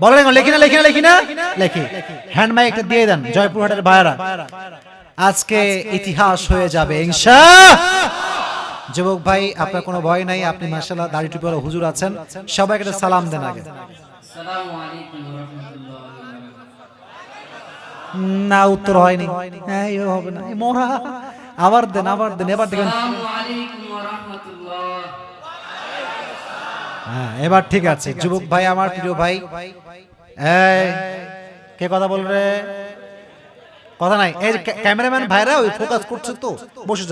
বলেন লিখি না, লিখি না, লিখি না, লিখি। হ্যান্ড মাইকটা দিয়ে দেন জয়পুরহাটের ভাইরা, আজকে ইতিহাস হয়ে যাবে ইনশাআল্লাহ। যুবক ভাই আপনার কোনো ভয় নাই, আপনি মাশাআল্লাহ দাড়ি টুপি ওয়ালা হুজুর আছেন, সবাইকে সালাম দেন আগে। আসসালামু আলাইকুম ওয়া রাহমাতুল্লাহি ওয়া বারাকাতুহু। না, উত্তর হয়নি। হ্যাঁ, এ হবে না, মোরা আবার দেন, এবার দেখেন। আসসালামু আলাইকুম ওয়া রাহমাতুল্লাহ। হ্যাঁ, এবার ঠিক আছে। যুবক ভাই, আমার প্রিয় ভাই, এই কে কথা বলবে? কথা নাই। এই ক্যামেরাম্যান ভাইরা ওই ফোকাস করছে তো, বসে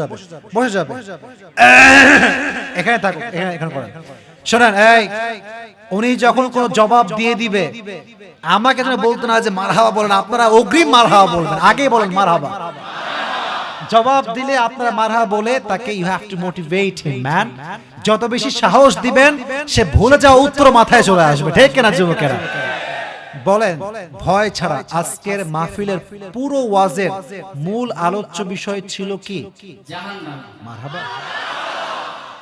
যাবে। এখানে থাকুক, এখানে করেন। শোনেন, এই উনি যখন কোন জবাব দিয়ে দিবে, আমাকে যেন বলতে না যে মারহাবা বলেন, আপনারা অগ্রিম মারহাবা বলবেন, আগে বলেন মারহাবা। জবাব দিলে আপনারা মারহাবা বলে তাকে you have to motivate him man. যত বেশি সাহস দিবেন, সে ভুলে যাওয়া উত্তর মাথায় চলে আসবে। ঠিক কিনা যুবকেরা? বলেন ভয় ছাড়া আজকের মাহফিলের পুরো ওয়াজের মূল আলোচ্য বিষয় ছিল কি? জাহান্নাম। মারহাবা।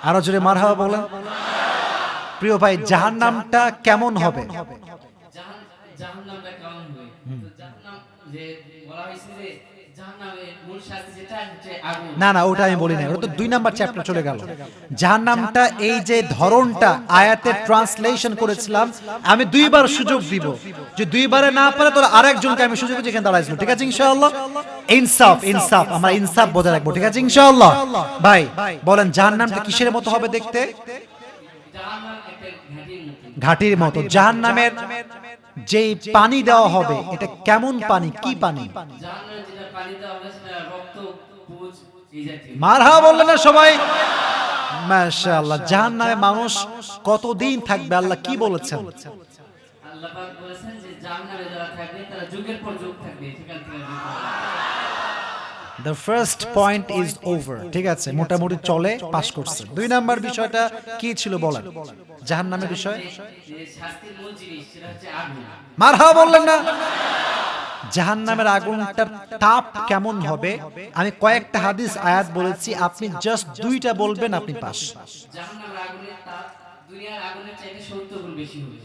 আরো জোরে মারহাবা বলেন। প্রিয় ভাই, জাহান্নামটা কেমন হবে? জাহান্নামটা কেমন হবে? তো জাহান্নাম যে বলা হয়েছে যে জাহান্নামের মূল শাস্তি যেটা হচ্ছে আগুন। না, ওটা আমি বলি না, ওটা তো 2 নাম্বার চ্যাপ্টার চলে গেল। জাহান্নামটা এই যে ধরনটা আয়াতের ট্রান্সলেশন করেছিলাম, আমি 2বার সুযোগ দিব। যে 2বারে না পারে তো আরেকজনকে আমি সুযোগ দিব, যেখানে দাঁড়াইছিল। ঠিক আছে ইনশাআল্লাহ? ইনসাফ, আমরা ইনসাফ বজায় রাখবো। ঠিক আছে ইনশাআল্লাহ? ভাই বলেন, জাহান্নামটা কিসের মতো হবে দেখতে? জাহান্নাম একটা ঘাটির মতো। জাহান্নামের যে পানি দেওয়া হবে, এটা কেমন পানি, কি পানি? জাহান্নামে যেটা পানি দেওয়া হবে সেটা রক্ত, পুজ এই জাতীয়। মারহাবা বললেন না সবাই? মাশাআল্লাহ। জাহান্নামে মানুষ কতদিন থাকবে, আল্লাহ কি বলেছেন? আল্লাহ পাক বলেছেন যে জাহান্নামে যারা থাকবে তারা যুগের পর যুগ থাকবে, সেখান থেকে The first point is over. ঠিক আছে, মোটামুটি চলে, পাস করছে। 2 নাম্বার বিষয়টা কি ছিল বলেন? জাহান্নামের বিষয়। যে শাস্তির মূল জিনিস সেটা হচ্ছে আগুন। মারহাবা বললেন না? জাহান্নামের আগুনটার তাপ কেমন হবে? আমি কয়েকটা হাদিস আয়াত বলেছি, আপনি জাস্ট 2টা বলবেন, আপনি পাস। জাহান্নামের আগুনের তাপ দুনিয়ার আগুনের চাইতে 70 গুণ বেশি হবে।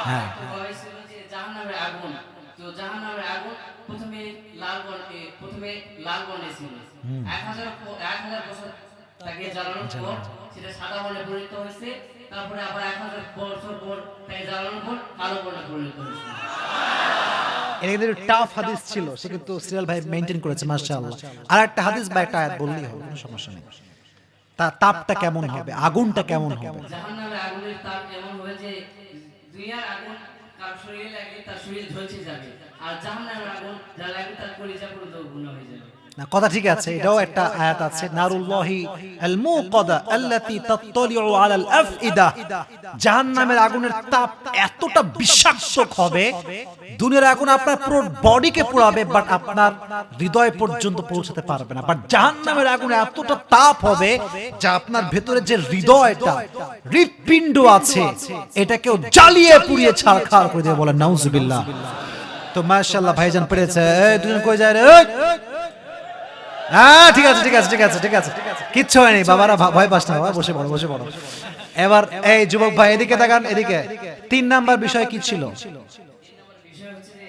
হ্যাঁ, বলা হয়েছিল যে জাহান্নামের আগুন, তো জাহান্নামের আগুন প্রথমে লাল বর্ণে ছিল। 1000 বছর তাকে জ্বালানোর পর সেটা সাদা বর্ণে পরিণত হয়েছে। তারপরে আবার 1000 বছর পর তাকে জ্বালানোর পর কালো বর্ণে পরিণত হয়েছে। এটা কিন্তু টাফ হাদিস ছিল, সে কিন্তু সিরিয়াল ভাই মেইনটেইন করেছে মাশাআল্লাহ। আর একটা হাদিস বা একটা আয়াত বললেই হবে, কোনো সমস্যা নেই। তাপটা কেমন হবে, আগুনটা কেমন হবে? জাহান্নামের আগুনের তাপ এমন হবে যে দুনিয়ার আগুন কার শরীরে লাগলে তার শরীর ঝলসে যাবে, আর জাহান্নামের আগুন যার লাগবে তার কলিজা পুরো দগ্ধ হয়ে যাবে। না, কথা ঠিক আছে, এটাও একটা আয়াত আছে, নারুল্লাহি আল মুকাদা আল্লাতী তাত্তালিউ আলাল আফইদা। জাহান্নামের আগুনের তাপ এতটা বিষাক্ত হবে, দুনিয়ার আগুন আপনার পুরো বডিকে পোড়াবে, বাট আপনার হৃদয় পর্যন্ত পৌঁছাতে পারবে না। বাট জাহান্নামের আগুন এতটা তাপ হবে যা আপনার ভেতরে যে হৃদয়টা, হৃৎপিণ্ড আছে, এটাকেও জ্বালিয়ে পুড়িয়ে ছারখার করে দেবে। বলেন নাউজুবিল্লাহ। তো মাশাআল্লাহ ভাইজান পেরেছে। এই দুজন কই যায় রে? হ্যাঁ, ঠিক আছে, কিচ্ছু হয়নি বাবারা, ভয় পাস না, বসে পড়ো। এবার এই যুবক ভাই এদিকে তাকান, এদিকে। 3 নাম্বার বিষয় কি ছিল? বিষয় হচ্ছে যে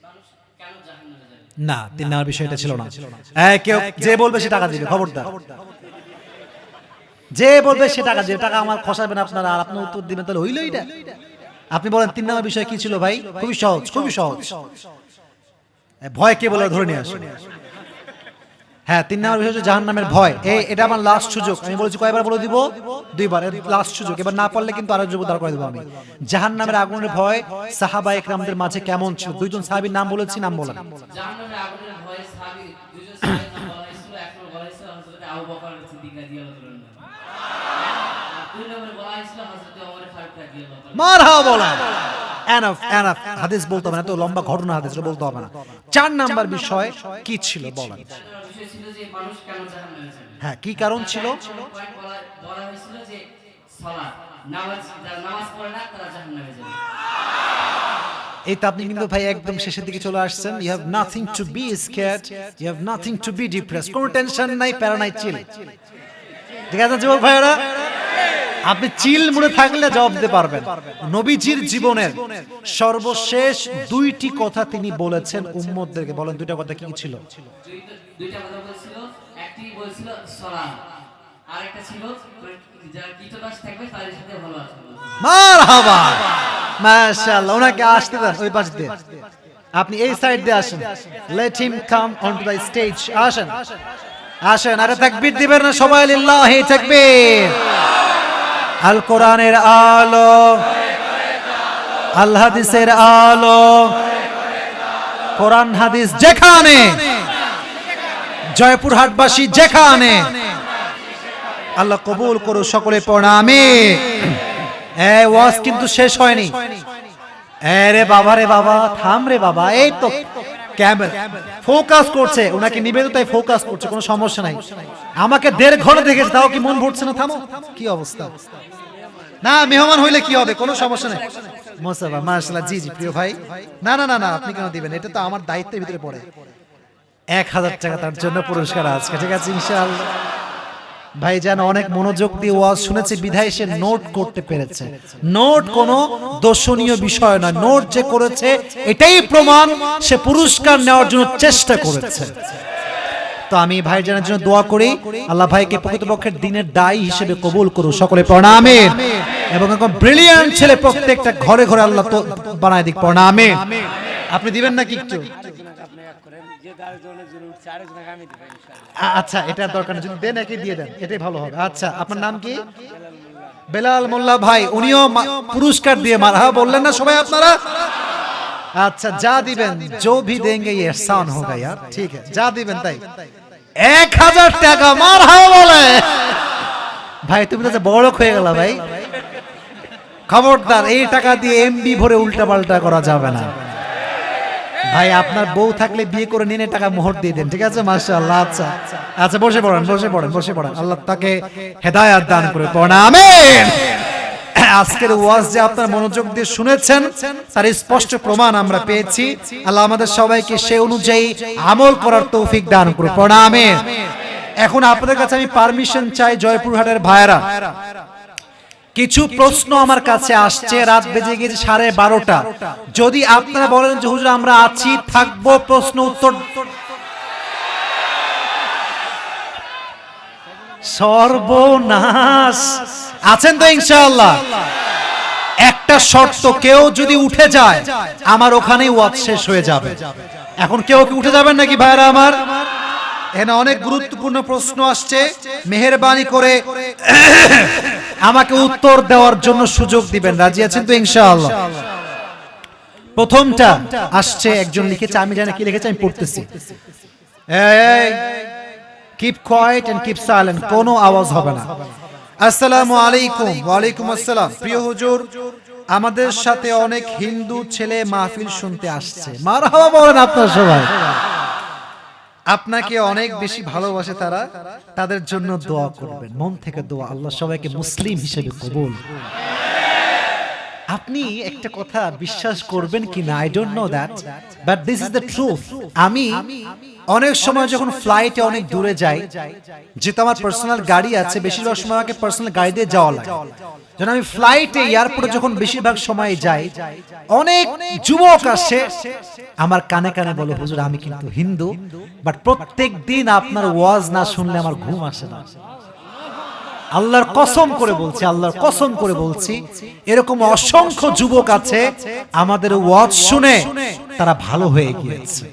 মানুষ কেন জাহান্নামে যাবে। না, 3 নাম্বার বিষয়টা ছিল না। কেউ যে বলবে সে টাকা দিবে, খবরদার। যে বলবে সে টাকা দিবে, টাকা আমার খসাবেন আপনারা, আর আপনি উত্তর দিবেন, তাহলে হইল এটা। আপনি বলেন 3 নাম্বার বিষয় কি ছিল ভাই? খুবই সহজ। ভয় কে বলে ধরে নিয়ে আসুন। হ্যাঁ, 3 নাম্বার বিষয় হচ্ছে জাহান্নামের ভয়। এটা আমার লাস্ট সুযোগ। আমি বলেছি কয়বার বলে দিব? 2বার। লাস্ট সুযোগ। এবার না পারলে কিন্তু আরেক যুবক দাঁড় করে দেব আমি। জাহান্নামের আগুনের ভয় সাহাবায়ে কেরামদের মাঝে কেমন ছিল? 2জন সাহাবীর নাম বলেছি, নাম বলেন। জাহান্নামের আগুনের ভয়ে সাহাবী, দুইজন সাহাবীর নাম বলা হয়েছিল। এক নম্বরে বলা হয়েছিল হযরত আবু বকর সিদ্দিক রাদিয়াল্লাহু তাআলা। আর 2 নম্বরে বলা হয়েছিল হযরত ওমর ফারুক রাদিয়াল্লাহু তাআলা। মারহাবা বলেন। এনাফ হাদিস বলতে হবে না, তো লম্বা ঘটনা হাদিস বলতে হবে না। 4 নাম্বার বিষয় কি ছিল বলেন? বিষয় ছিল যে মানুষ কেন জাহান্নামে যাবে। হ্যাঁ, কি কারণ ছিল? পয়েন্ট বলা হয়েছিল যে সালাত, যারা নামাজ পড়ে না তারা জাহান্নামে যাবে। এই তো আপনি কিন্তু ভাই একদম শেষের দিকে চলে আসছেন। You have nothing to be scared, you have nothing to be depressed. কোনো টেনশন নাই, প্যারা নাই, চিল। ঠিক আছে যুবক ভাইরা, আপনি চিল মুডে থাকলে জবাব দিতে পারবেন। নবীজির জীবনের সর্বশেষ 2টি কথা তিনি বলেছেন উম্মতদেরকে। বলেন 2টা কথা কি ছিল? দুইটা কথা বলছিল। একটি বলছিল সালাত, আর একটা ছিল যারা কৃতদাস থাকবে তাদের সাথে ভালো আচরণ। মারহাবা। মাশাআল্লাহ, ওনাকে আসতে দেন ওই পাশ দিয়ে, আপনি এই সাইড দিয়ে আসেন। Let him come on to the stage. আসেন আসেন, আরে তাকবীর দিবেন না সবাই? লিল্লাহি তাকবীর। আল কোরআনের আলো, আল হাদিসের আলো, কোরআন হাদিস যেখানে, জয়পুরহাটবাসী যেখানে, আল্লাহ কবুল করো সকলে পড়া আমিন। এই ওয়াজ কিন্তু শেষ হয়নি। আরে বাবা রে বাবা, থাম রে বাবা, এই তো ক্যামেরা ফোকাস করছে, ওনাকে নিবেদন তাই ফোকাস করছে, কোনো সমস্যা নাই। আমাকে 1.5 ঘন্টা দেখেছে তাও কি মন ভরছে না? থামো, কি অবস্থা? না মেহমান হইলে কি হবে, কোনো সমস্যা নাই। মোসাফা মাশাআল্লাহ, জি জি প্রিয় ভাই। না না না না, আপনি কেন দিবেন? এটা তো আমার দায়িত্বের ভিতরে পড়ে। 1000 টাকা তার জন্য পুরস্কার আজকে, ঠিক আছে ইনশাআল্লাহ। ভাইজান অনেক মনোযোগ দিয়ে ওয়াজ শুনেছে বিধায় সে নোট করতে পেরেছে। নোট কোনো দর্শনীয় বিষয় নয়, নোট যে করেছে এটাই প্রমাণ সে পুরস্কার নেওয়ার জন্য চেষ্টা করেছে। তো আমি ভাইজানের জন্য দোয়া করি, আল্লাহ ভাইকে প্রকৃতপক্ষের দিনের দায়ী হিসেবে কবুল করুন, সকলে পড়া আমিন। এবং একদম ব্রিলিয়ান্ট ছেলে প্রত্যেকটা ঘরে ঘরে আল্লাহ তো বানায় দিক, পড়া আমিন। আপনি দিবেন নাকি একটু? আচ্ছা, এটা দরকার নেই, যদি দেন একে দিয়ে দেন, এটাই ভালো হবে। আচ্ছা, আপনার নাম কি? বেলাল মোল্লা ভাই, উনিও পুরস্কার দিয়ে মারহাবা বললেন না সবাই আপনারা? अच्छा जा दिबेन, जो भी देंगे ये एहसान होगा यार, ठीक है जा दिबेन ताई 1000 টাকা মারহাবা বলে। ভাই তুমি তো বড় হয়ে গেল ভাই, খবরদার এই টাকা দিয়ে এমবি ভরে উল্টা পাল্টা করা যাবে না ভাই। আপনার বউ থাকলে বিয়ে করে নিয়ে টাকা মোহর দিয়ে দেন, ঠিক আছে? মাশাআল্লাহ। আচ্ছা আচ্ছা, বসে পড়েন বসে পড়েন বসে পড়েন, আল্লাহ তাকে হেদায়েত দান করে, পড়েন আমিন। আজকের ওয়াজ যে আপনারা মনোযোগ দিয়ে শুনেছেন তার স্পষ্ট প্রমাণ আমরা পেয়েছি। আল্লাহ আমাদের সবাইকে সেই অনুযায়ী আমল করার তৌফিক দান করুন, পড়েন আমিন। এখন আপনাদের কাছে আমি পারমিশন চাই, জয়পুরহাটের ভাইরা, কিছু প্রশ্ন আমার কাছে আসছে, রাত বেজে গেছে 12:30। যদি আপনারা বলেন যে হুজুর আমরা আছি থাকবো, প্রশ্ন উত্তর সর্বনাশ, আছেন তো ইনশাআল্লাহ? একটা শর্ত, কেউ যদি উঠে যায় আমার ওখানেই ওয়াজ শেষ হয়ে যাবে। এখন কেউ কি উঠে যাবেন নাকি ভাইরা আমার? এখানে অনেক গুরুত্বপূর্ণ প্রশ্ন আসছে, মেহেরবানি করে আমাকে উত্তর দেওয়ার জন্য সুযোগ দিবেন। রাজি আছেন তো ইনশাআল্লাহ? প্রথমটা আসছে, একজন লিখেছে, আমি জানি কি লিখেছে, আমি পড়তেছি। Keep quiet and keep silent, কোনো আওয়াজ হবে না। আসসালামু আলাইকুম। ওয়া আলাইকুম আসসালাম। প্রিয় হুজুর, আমাদের সাথে অনেক হিন্দু ছেলে মাহফিল শুনতে আসছে, মারহাবা বলেন আপনারা সবাই। আপনাকে অনেক বেশি ভালোবাসে তারা, তাদের জন্য দোয়া করবেন, মন থেকে দোয়া, আল্লাহ সবাইকে মুসলিম হিসেবে কবুল। আপনি একটা কথা বিশ্বাস করবেন কিনা I don't know that, but this is the truth. আমি অনেক সময় যখন ফ্লাইটে অনেক দূরে যাই, যেহেতু আমার পার্সোনাল গাড়ি আছে, বেশিরভাগ সময় আমাকে পার্সোনাল গাড়ি দিয়ে যাওয়া লাগে। যখন আমি ফ্লাইটে এয়ারপোর্টে যখন বেশিরভাগ সময় যাই, অনেক যুবক আসে আমার কানে কানে বলে, হুজুর আমি কিন্তু হিন্দু, বাট প্রত্যেক দিন আপনার ওয়াজ না শুনলে আমার ঘুম আসে না। আল্লাহর কসম করে বলছি, আল্লাহর কসম করে বলছি, এরকম অসংখ্য যুবক আছে আমাদের ওয়াজ শুনে তারা ভালো হয়ে গিয়েছে।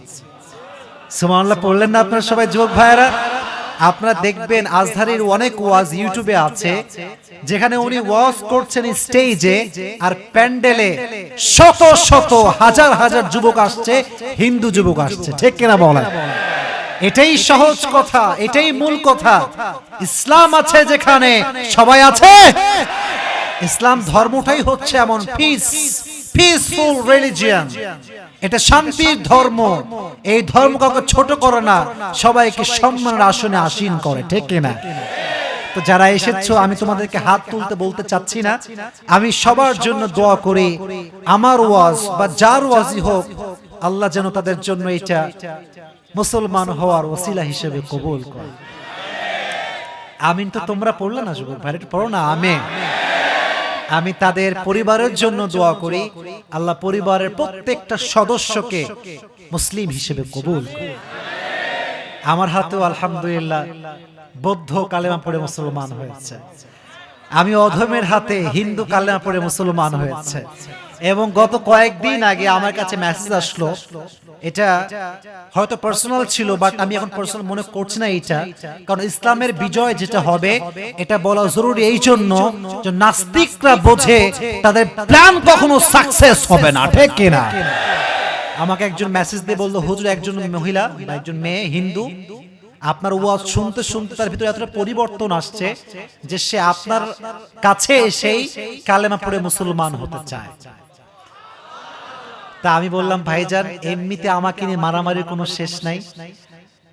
সুবহানাল্লাহ পড়লেন না আপনারা সবাই যুবক ভাইরা? আপনারা দেখবেন আজহারের অনেক ওয়াজ ইউটিউবে আছে, যেখানে উনি ওয়াজ করছেন স্টেজে, আর প্যান্ডেলে শত শত হাজার হাজার যুবক আসছে, হিন্দু যুবক আসছে, ঠিক কিনা বলেন? এটাই সহজ কথা, এটাই মূল কথা। ইসলাম আছে যেখানে সবাই আছে। ইসলাম ধর্মটাই হচ্ছে এমন পিসফুল রিলিজিয়ন, এটা শান্তির ধর্ম। এই ধর্ম কাউকে ছোট করে না, সবাইকে সম্মানের আসনে আসীন করে, ঠিক কিনা? তো যারা এসেছো, আমি তোমাদেরকে হাত তুলতে বলতে চাচ্ছি না, আমি সবার জন্য দোয়া করি, আমার ওয়াজ বা যার ওয়াজই হোক, আল্লাহ যেন তাদের জন্য এটা মুসলমান হওয়ার ওসিলা হিসেবে কবুল করে। আমিন তো তোমরা পড়লে না যুবক ভাই, একটু পড়ো না আমিন। আমি তাদের পরিবারের জন্য দোয়া করি, আল্লাহ পরিবারের প্রত্যেকটা সদস্যকে মুসলিম হিসেবে কবুল করে। আমার হাতেও আলহামদুলিল্লাহ বৌদ্ধ কালেমা পড়ে মুসলমান হয়েছে। আমি অধমের হাতে হিন্দু কালেমা পড়ে মুসলমান হয়েছে। এবং গত কয়েকদিন আগে আমার কাছে মেসেজ আসলো, এটা হয়তো পার্সোনাল ছিল, বাট আমি এখন পার্সোনাল মনে করছি না এটা, কারণ ইসলামের বিজয় যেটা হবে এটা বলা জরুরি এই জন্য যে নাস্তিকরা বোঝে তাদের প্ল্যান কখনো সাকসেস হবে না, ঠিক কিনা? আমাকে একজন মেসেজ দিয়ে বললো, হুজুর একজন মহিলা বা একজন মেয়ে হিন্দু, আপনার ওয়াজ শুনতে শুনতে তার ভিতরে এতটা পরিবর্তন আসছে যে সে আপনার কাছে এসেই কালেমা পড়ে মুসলমান হতে চায়। তা আমি বললাম, ভাইজান এমনিতে আমাকে নিয়ে মারামারির কোনো শেষ নাই,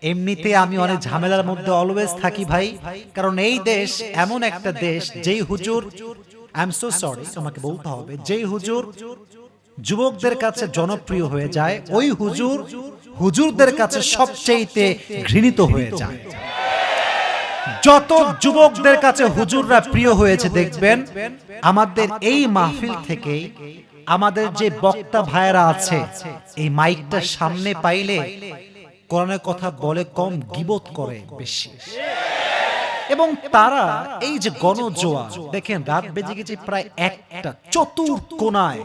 এমনিতে আমি অনেক ঝামেলার মধ্যে অলওয়েজ থাকি ভাই, কারণ এই দেশ এমন একটা দেশ যেই হুজুর, আই এম সো সরি আমাকে বলতে হবে, যেই হুজুর যুবকদের কাছে জনপ্রিয় হয়ে যায় ওই হুজুর হুজুরদের কাছে সবচেয়ে ঘৃণিত হয়ে যায়। যত যুবকদের কাছে হুজুররা প্রিয় হয়েছে দেখবেন আমাদের এই মাহফিল থেকে আমাদের যে বক্তা ভাইরা আছে এই মাইকটা সামনে পাইলে কোরআনের কথা বলে কম, গীবত করে বেশি। এবং তারা এই যে গণজোয়ার দেখেন, রাত বেজে গেছে প্রায় একটা, চতুর্কোণায়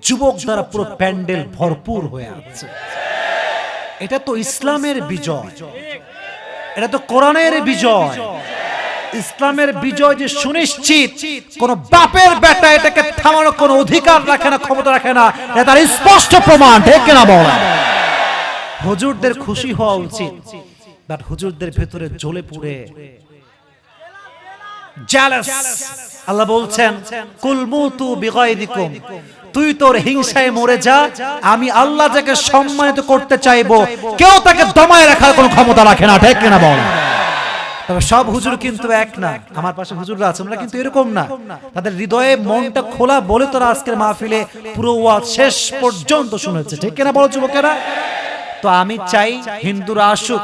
যুবক দ্বারা পুরো প্যান্ডেল ভরপুর হয়ে আছে। এটা তো ইসলামের বিজয়, এটা তো কোরআনের বিজয়। ইসলামের বিজয় যে সুনিশ্চিত, কোন বাপের বেটা এটাকে থামানোর কোন অধিকার রাখে না, ক্ষমতা রাখে না, এটা তার স্পষ্ট প্রমাণ, ঠিক কিনা বলা? হুজুরদের খুশি হওয়া উচিত, বাট হুজুরদের ভেতরে জ্বলে পুড়ে জেলাস। আল্লাহ বলছেন, কুল মুতু বিগাইদিকুম, তুই তোর হিংসায় মরে যা, আমি আল্লাহ যাকে সম্মানিত করতে চাইবো কেউ তাকে দমায় রাখার কোনো ক্ষমতা রাখে না, ঠিক কিনা বল? তবে সব হুজুর কিন্তু এক না, আমার পাশে হুজুররা আছে, আমরা কিন্তু এরকম না। তাদের হৃদয়ে মনটা খোলা বলে তোরা আজকের মাহফিলে পুরো ওয়াজ শেষ পর্যন্ত শুনেছে, ঠিক কিনা বলো যুবকেরা? তো আমি চাই হিন্দুরা আসুক,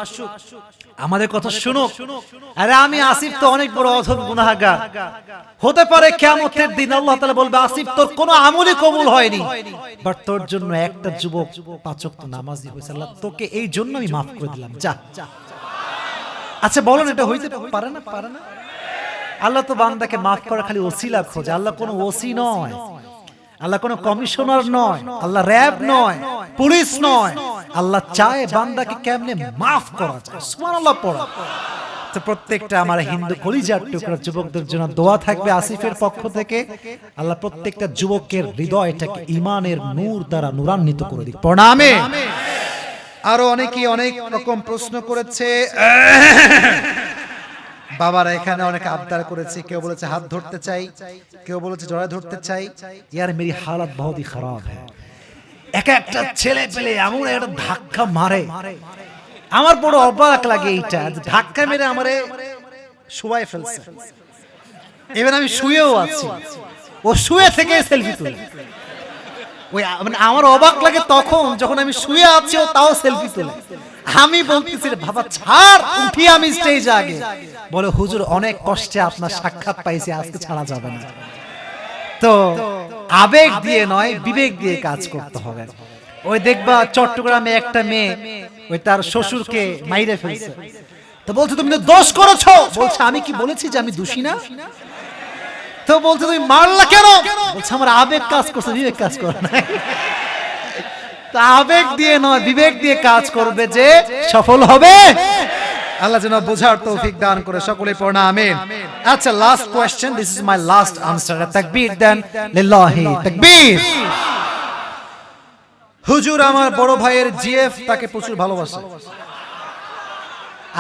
আমাদের কথা শুনুক। আরে আমি আসিফ তো অনেক বড় অধম গুনাহগার, হতে পারে কিয়ামতের দিন আল্লাহ তাআলা বলবে, আসিফ তোর কোনো আমলই কবুল হয়নি, বাট তোর জন্য একটা যুবক 5 ওয়াক্ত নামাজি হয়েছে, আল্লাহ তোকে এই জন্য আমি মাফ করে দিলাম, যা। আচ্ছা বলেন, এটা হইতে পারে না? পারে না? আল্লাহ তো বান্দাকে মাফ করা খালি ওসিলা খোঁজে। আল্লাহ কোনো ওসি নয়, আল্লাহ কোনো কমিশনার নয়, আল্লাহ র‍্যাব নয়, পুলিশ নয়। আল্লাহ চায় বান্দাকে কেমনে মাফ করা যায়। সুবহানাল্লাহ পড়া। তো প্রত্যেকটা আমার হিন্দু কলিজার টুকরা যুবকদের জন্য দোয়া থাকবে আসিফের পক্ষ থেকে, আল্লাহ প্রত্যেকটা যুবকের হৃদয়টাকে ঈমানের নূর দ্বারা নূরান্বিত করে দিক। প্রণামে। আরো অনেকেই অনেক রকম প্রশ্ন করেছে, বাবারা এখানে অনেক আবদার করেছে, কেউ বলেছে হাত ধরতে চাই, কেউ বলেছে জড়ায় ধরতে চাই। ইয়ার মেরি হালত বহুত হি খারাপ হ্যায়। এক একটা ছেলে পেলে এমন একটা ধাক্কা মারে, আমার বড় অবাক লাগে এইটা, ধাক্কা মেরে আমারে শুয়ায় ফেলছে। এবার আমি শুয়েও আছি, ও শুয়ে থেকে সেলফি তুলে। ওই মানে আমার অবাক লাগে তখন যখন আমি শুয়ে আছি ও তাও সেলফি তোলে। আমি বলতেছি বাবা ছাড়, উঠি আমি স্টেজে আগে। বলে হুজুর অনেক কষ্টে আপনার সাক্ষাৎ পাইছি, আজকে ছাড়া যাবে না। তো আবেগ দিয়ে নয়, বিবেক দিয়ে কাজ করতে হবে। ওই দেখবা চট্টগ্রামে একটা মেয়ে ওই তার শ্বশুরকে মাইরে ফেলছে, তো বলছে তুমি তো দোষ করেছো। বলছে আমি কি বলেছি যে আমি দোষী না? তো বলছে তুমি মারলা কেন? বলছে আমার আবেগ কাজ করছে, বিবেক কাজ করে না। তো আবেগ দিয়ে নয়, বিবেক দিয়ে কাজ করবে, যে সফল হবে। আল্লাহ যেন বোঝার তৌফিক দান করে, সকলে পড়না আমিন। আচ্ছা, last question, this is my last answer. তাকবীর দেন, লিল্লাহি তাকবীর। হুজুর আমার বড় ভাইয়ের জিএফ তাকে প্রচুর ভালোবাসে,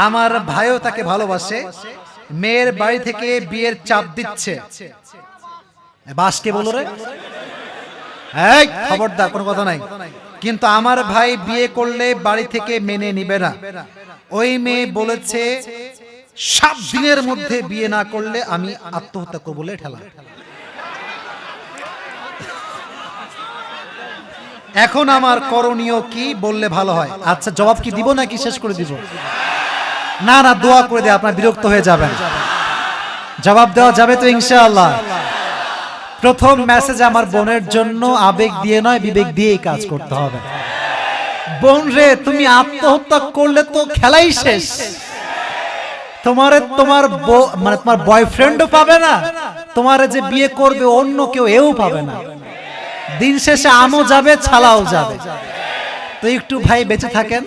আমার ভাইও তাকে ভালোবাসে, মেয়ের বাড়ি থেকে বিয়ের চাপ দিচ্ছে। বাসকে বলো রে, এই খবরদার, কোনো কথা নাই। কিন্তু আমার ভাই বিয়ে করলে বাড়ি থেকে মেনে নিবে না। ওই মেয়ে বলেছে 7 দিনের মধ্যে বিয়ে না করলে আমি আত্মহত্যা করব বলে ঠেলা। এখন আমার করণীয় কি বললে ভালো হয়? আচ্ছা জবাব কি দিব নাকি শেষ করে দিব? না না, দোয়া করে দে, আপনার বিরক্ত হয়ে যাবেন। জবাব দেওয়া যাবে তো ইনশাআল্লাহ। প্রথম মেসেজ আমার বোনের জন্য, আবেগ দিয়ে নয় বিবেক দিয়েই কাজ করতে হবে। বোন রে, তুমি আত্মহত্যা করলে তো খেলাই শেষ। তোমার বয়ফ্রেন্ডও পাবে না, তোমার যে বিয়ে করবে অন্য কেউ এও পাবে না, দিন শেষে আমও যাবে ছালাও যাবে। তো একটু ভাই বেঁচে থাকেন,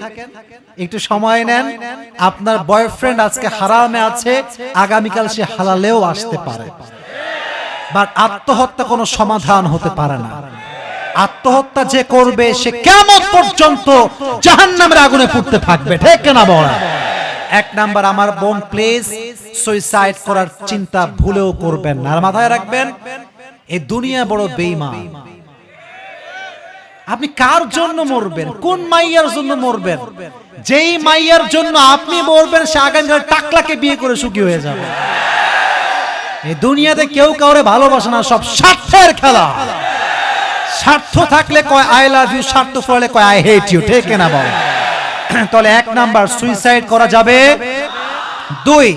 একটু সময় নেন। আপনার বয়ফ্রেন্ড আজকে হারামে আছে, আগামীকাল সে হালালেও আসতে পারে। বাট আত্মহত্যা কোনো সমাধান হতে পারে না। আত্মহত্যা যে করবে সে কিয়ামত পর্যন্ত জাহান্নামের আগুনে পুড়তে থাকবে, ঠিক না বলা? এক নাম্বার, আমার বোন প্লিজ সুইসাইড করার চিন্তা ভুলেও করবেন না। আর মাথায় রাখবেন, এই দুনিয়া বড় বেঈমান। আপনি কার জন্য মরবেন, কোন মাইয়ার জন্য মরবেন? যেই মাইয়ার জন্য আপনি মরবেন সে আগামীকাল টাকলাকে বিয়ে করে সুখী হয়ে যাবে। এই দুনিয়াতে কেউ কাউরে ভালোবাসে না, সব স্বার্থের খেলা। স্বার্থ থাকলে কয় আই লাভ ইউ, স্বার্থ ফলে কয় আই হেট ইউ, ঠিক না বল? তাহলে এক নাম্বার, সুইসাইড করা যাবে। দুই,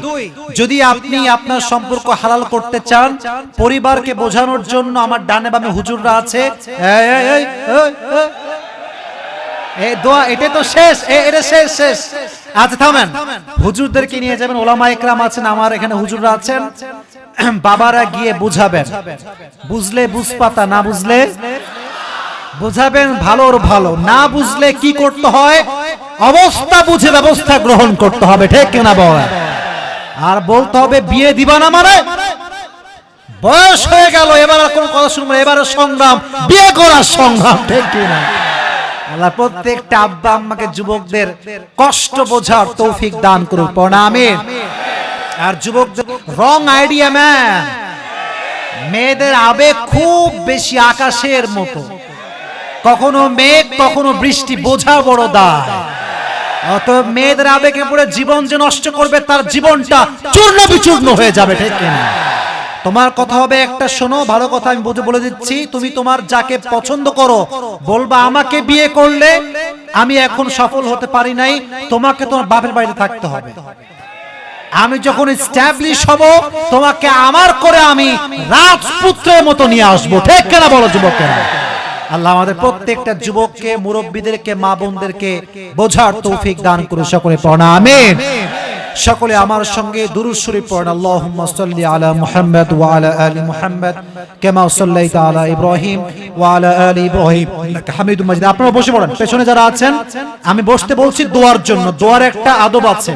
যদি আপনি আপনার সম্পর্ক হালাল করতে চান, পরিবারকে বোঝানোর জন্য আমার ডানে বামে হুজুররা আছে, এই দোয়া এটা তো শেষ, এটা শেষ শেষ। আচ্ছা থামেন, হুজুরদেরকে নিয়ে যাবেন, ওলামা ইকরাম আছেন, আমার এখানে হুজুররা আছেন, বাবারা গিয়ে বুঝাবেন। বুঝলে বুঝপাতা, না বুঝলে বুঝাবেন ভালোর ভালো। না বুঝলে কি করতে হয়, অবস্থা বুঝে ব্যবস্থা গ্রহণ করতে হবে, ঠিক কিনা বল? আর বলতে হবে বিয়ে দিবা না মানে বয়স হয়ে গেল, এবার আর কোন কথা শুনবো, এবারে সংগ্রাম, বিয়ে করার সংগ্রাম, ঠিক কিনা? আল্লাহ প্রত্যেকটা আব্বা আম্মাকে, যুবকদের কষ্ট বোঝার তৌফিক দান করুন, পড়া আমিন। আর যুবকদের রং আইডিয়া ম্যান, মেয়েদের আবেগ খুব বেশি আকাশের মতো, কখনো মেঘ কখনো বৃষ্টি, বোঝা বড় দায়। অতএব মেয়েদের আবেগে পড়ে জীবন যে নষ্ট করবে, তার জীবনটা চূর্ণ বিচূর্ণ হয়ে যাবে, ঠিক কিনা? তোমার কথা হবে একটা, শোনো ভালো কথা আমি বলে দিচ্ছি, তুমি তোমার যাকে পছন্দ করো বলবা আমাকে বিয়ে করলে আমি এখন সফল হতে পারি নাই, তোমাকে তোমার বাপের বাড়িতে থাকতে হবে। আমি যখন এস্টাবলিশ হব তোমাকে আমার করে আমি রাজপুত্রের মতো নিয়ে আসবো, ঠিক কিনা বলো যুবকেরা? আল্লাহ আমাদের প্রত্যেকটা যুবককে, মুরব্বীদেরকে, মা বোনদেরকে বোঝার তৌফিক দান করুন, সকলে পড়া আমিন। সকলে আমার সঙ্গে দুরূদ শরীফ পড়ুন, আল্লাহুম্মা সাল্লি আলা মুহাম্মাদ ওয়া আলা আলি মুহাম্মাদ কামা সাল্লাইতা আলা ইব্রাহিম ওয়া আলা আলি ইব্রাহিম ইন্নাকা হামিদুম মাজিদ। আপনারা বসে পড়েন, পেছনে যারা আছেন আমি বসতে বলছি দোয়ার জন্য, দোয়ার একটা আদব আছে।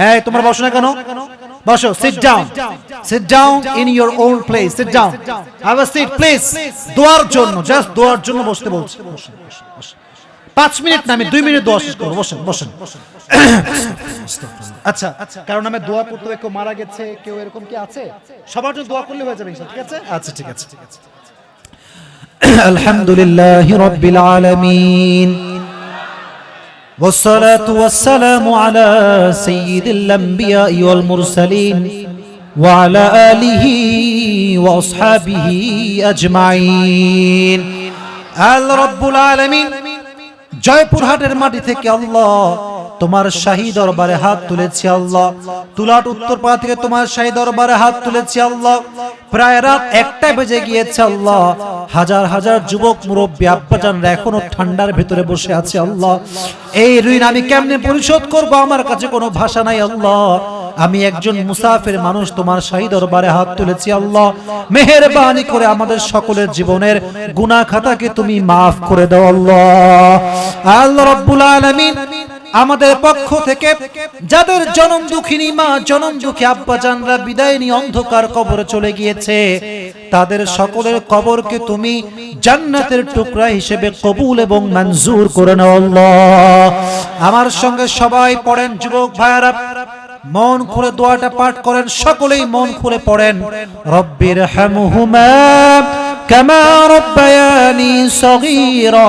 এই তোমরা বসো না কেন? বসো, sit down in your own place, sit down, have a seat please। দোয়ার জন্য, জাস্ট দোয়ার জন্য বসতে বলছি। 5 মিনিট না, আমি 2 মিনিট দোয়া শেষ করব, বসেন বসেন। আচ্ছা, কারণ আমি দোয়া করতে হবে, কেউ মারা গেছে, কেউ এরকম কি আছে, সবার জন্য দোয়া করলে হয়ে যাবে ইনশাআল্লাহ, ঠিক আছে? আচ্ছা ঠিক আছে। আলহামদুলিল্লাহি রাব্বিল আলামিন, والصلاة والسلام على سيد الأنبياء والمرسلين وعلى آله وأصحابه أجمعين। رب العالمين জয়পুরহাটের মাটি থেকে আল্লাহ তোমার শাহী দরবারে হাত তুলেছি আল্লাহ, তুলাট উত্তরপাড়া থেকে তোমার শাহী দরবারে হাত তুলেছি আল্লাহ। প্রায় রাত 1টা বেজে গিয়েছে আল্লাহ, হাজার হাজার যুবক মুরব্বী আব্বাজানরা এখনো ঠান্ডার ভিতরে বসে আছে আল্লাহ। এই ঋণ আমি কেমনে পরিশোধ করব, আমার কাছে কোনো ভাষা নাই আল্লাহ। আমি একজন মুসাফির মানুষ, তোমার শাহী দরবারে হাত তুলেছি আল্লাহ। মেহেরবানি করে আমাদের সকলের জীবনের গুনাহ খাতাকে তুমি মাফ করে দাও আল্লাহ। আল্লাহ রাব্বুল আলামিন আমাদের পক্ষ থেকে যাদের জনম দুঃখিনী মা, জনম দুঃখী আব্বাজানরা বিদায় নিয়ে অন্ধকার কবরে চলে গিয়েছে, তাদের সকলের কবরকে তুমি জান্নাতের টুকরা হিসেবে কবুল এবং মঞ্জুর করে নাও আল্লাহ। আমার সঙ্গে সবাই পড়েন, যুবক ভাইরা মন খুলে দোয়াটা পাঠ করেন, সকলেই মন খুলে পড়েন। রব্বির হামহুমা কামা রব্বায়ানি সগীরা,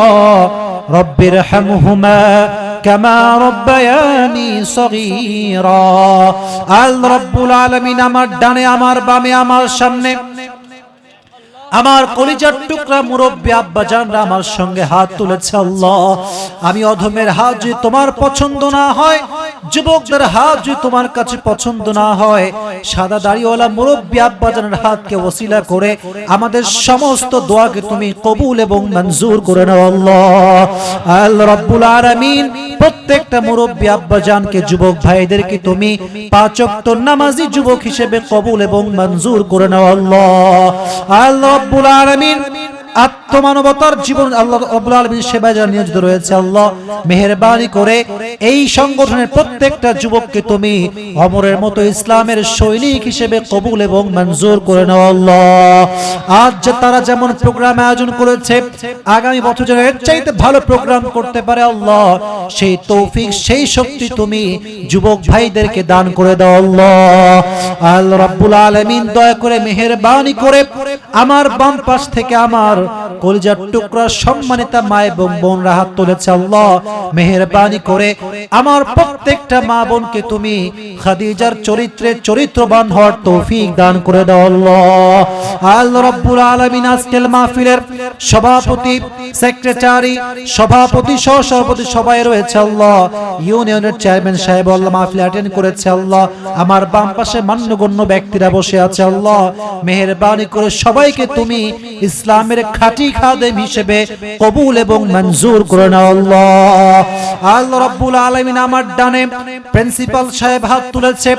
রব্বির হামহুমা কামা রব্বায়ানি সগীরা। আল্লাহ রাব্বুল আলামিন আমার ডানে, আমার বামে, আমার সামনে, আমার কলিজার টুকরা মুরব্বী আব্বাজানরা আমার সঙ্গে হাত তুলেছে আল্লাহ। আমি অধমের হাত যদি তোমার পছন্দ না হয়, যুবকদের হাত যদি তোমার কাছে পছন্দ না হয়, সাদা দাড়িওয়ালা মুরব্বী আব্বাজানের হাতকে ওসিলা করে আমাদের সমস্ত দোয়াকে তুমি কবুল এবং মঞ্জুর করে নাও আল্লাহ। আল্লাহ রাব্বুল আলামিন প্রত্যেকটা মুরব্বী আব্বাজানকে, যুবক ভাইদেরকে তুমি 5 ওয়াক্ত নামাজি যুবক হিসেবে কবুল এবং মঞ্জুর করে নাও আল্লাহ। আল্লাহ রাব্বুল আলামিন আত্মমানবতার জীবন আল্লাহ রাব্বুল আলামিন সেবায় যারা নিয়োজিত রয়েছে, আল্লাহ মেহেরবানি করে এই সংগঠনের প্রত্যেকটা যুবককে তুমি অমরের মতো ইসলামের সৈনিক হিসেবে কবুল এবং মঞ্জুর করে নাও আল্লাহ। আজ যে তারা যেমন প্রোগ্রাম আয়োজন করেছে, আগামী বছর যেন এর চাইতে ভালো প্রোগ্রাম করতে পারে আল্লাহ, সেই তৌফিক সেই শক্তি তুমি যুবক ভাইদেরকে দান করে দাও আল্লাহ। আল্লাহ রাব্বুল আলামিন দয়া করে মেহেরবানি করে আমার বাম পাশ থেকে আমার কলিজার টুকরা সম্মানিতা মা এবং বোনরা হাত তুলেছে, আল্লাহ মেহেরবানি করে আমার প্রত্যেকটা মা বোনকে তুমি খাদিজার চরিত্রে চরিত্রবান হওয়ার তৌফিক দান করে দাও আল্লাহ। আল্লাহ রাব্বুল আলামিন আজকের মাহফিলের সভাপতি, সেক্রেটারি, সভাপতি, সহসভাপতি সবাই রয়েছে আল্লাহ। ইউনিয়নের চেয়ারম্যান সাহেব আল্লাহ মাহফিল অ্যাটেন্ড করেছে আল্লাহ। আমার বাম পাশে মান্যগণ্য ব্যক্তিরা বসে আছে আল্লাহ, মেহেরবানি করে সবাইকে তুমি ইসলামের খাঁটি খাদেম হিসেবে কবুল এবং মঞ্জুর করে নাও আল্লাহ। আল্লাহ রাব্বুল আলামিন আমার ডানে প্রিন্সিপাল সাহেব হাত তুলেছে,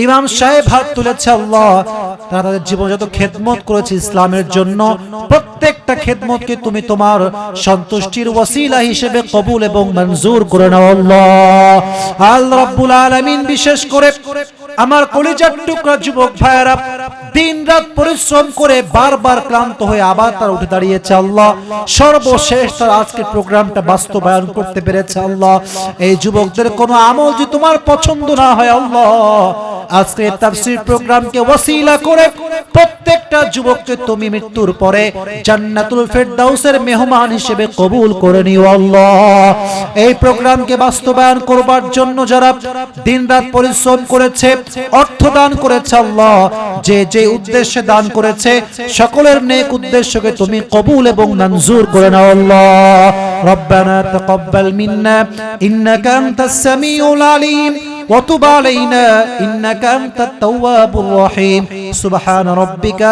ইমাম সাহেব হাত তুলেছে আল্লাহ। তারা তাদের জীবন যত খেদমত করেছে ইসলামের জন্য, প্রত্যেকটা খেদমতকে তুমি তোমার সন্তুষ্টির ওসিলা হিসেবে কবুল এবং মঞ্জুর করে নাও আল্লাহ। আল্লাহ রাব্বুল আলামিন বিশেষ করে আমার কলিজার টুকরা যুবক ভাইয়েরা দিন রাত পরিশ্রম করে বারবার ক্লান্ত হয়ে আবার তারা উঠে দাঁড়িয়েছে আল্লাহ। সর্বশেষ তারা আজকের প্রোগ্রামটা বাস্তবায়ন করতে পেরেছে আল্লাহ। এই যুবকদের কোনো আমল যদি তোমার পছন্দ না হয় আল্লাহ, আজকে তাফসীর প্রোগ্রামকে ওসিলা করে প্রত্যেকটা যুবককে তুমি মৃত্যুর পরে জান্নাতুল ফেরদাউসের মেহমান হিসেবে কবুল করে নিও আল্লাহ। এই প্রোগ্রামকে বাস্তবায়ন করবার জন্য যারা দিনরাত পরিশ্রম করেছে, অর্থ দান করেছে আল্লাহ, যে যে উদ্দেশ্যে দান করেছে সকলের নেক উদ্দেশ্যকে তুমি কবুল এবং মঞ্জুর করে নাও আল্লাহ। রব্বানা তাকাব্বাল মিন্না ইন্নাকা আনতাস সামিউল আলিম وتب علينا إنك أنت التواب الرحيم سبحان ربك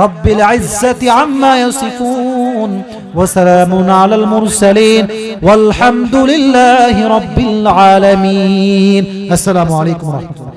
رب العزة عما يصفون وسلام على المرسلين والحمد لله رب العالمين السلام عليكم ورحمة الله.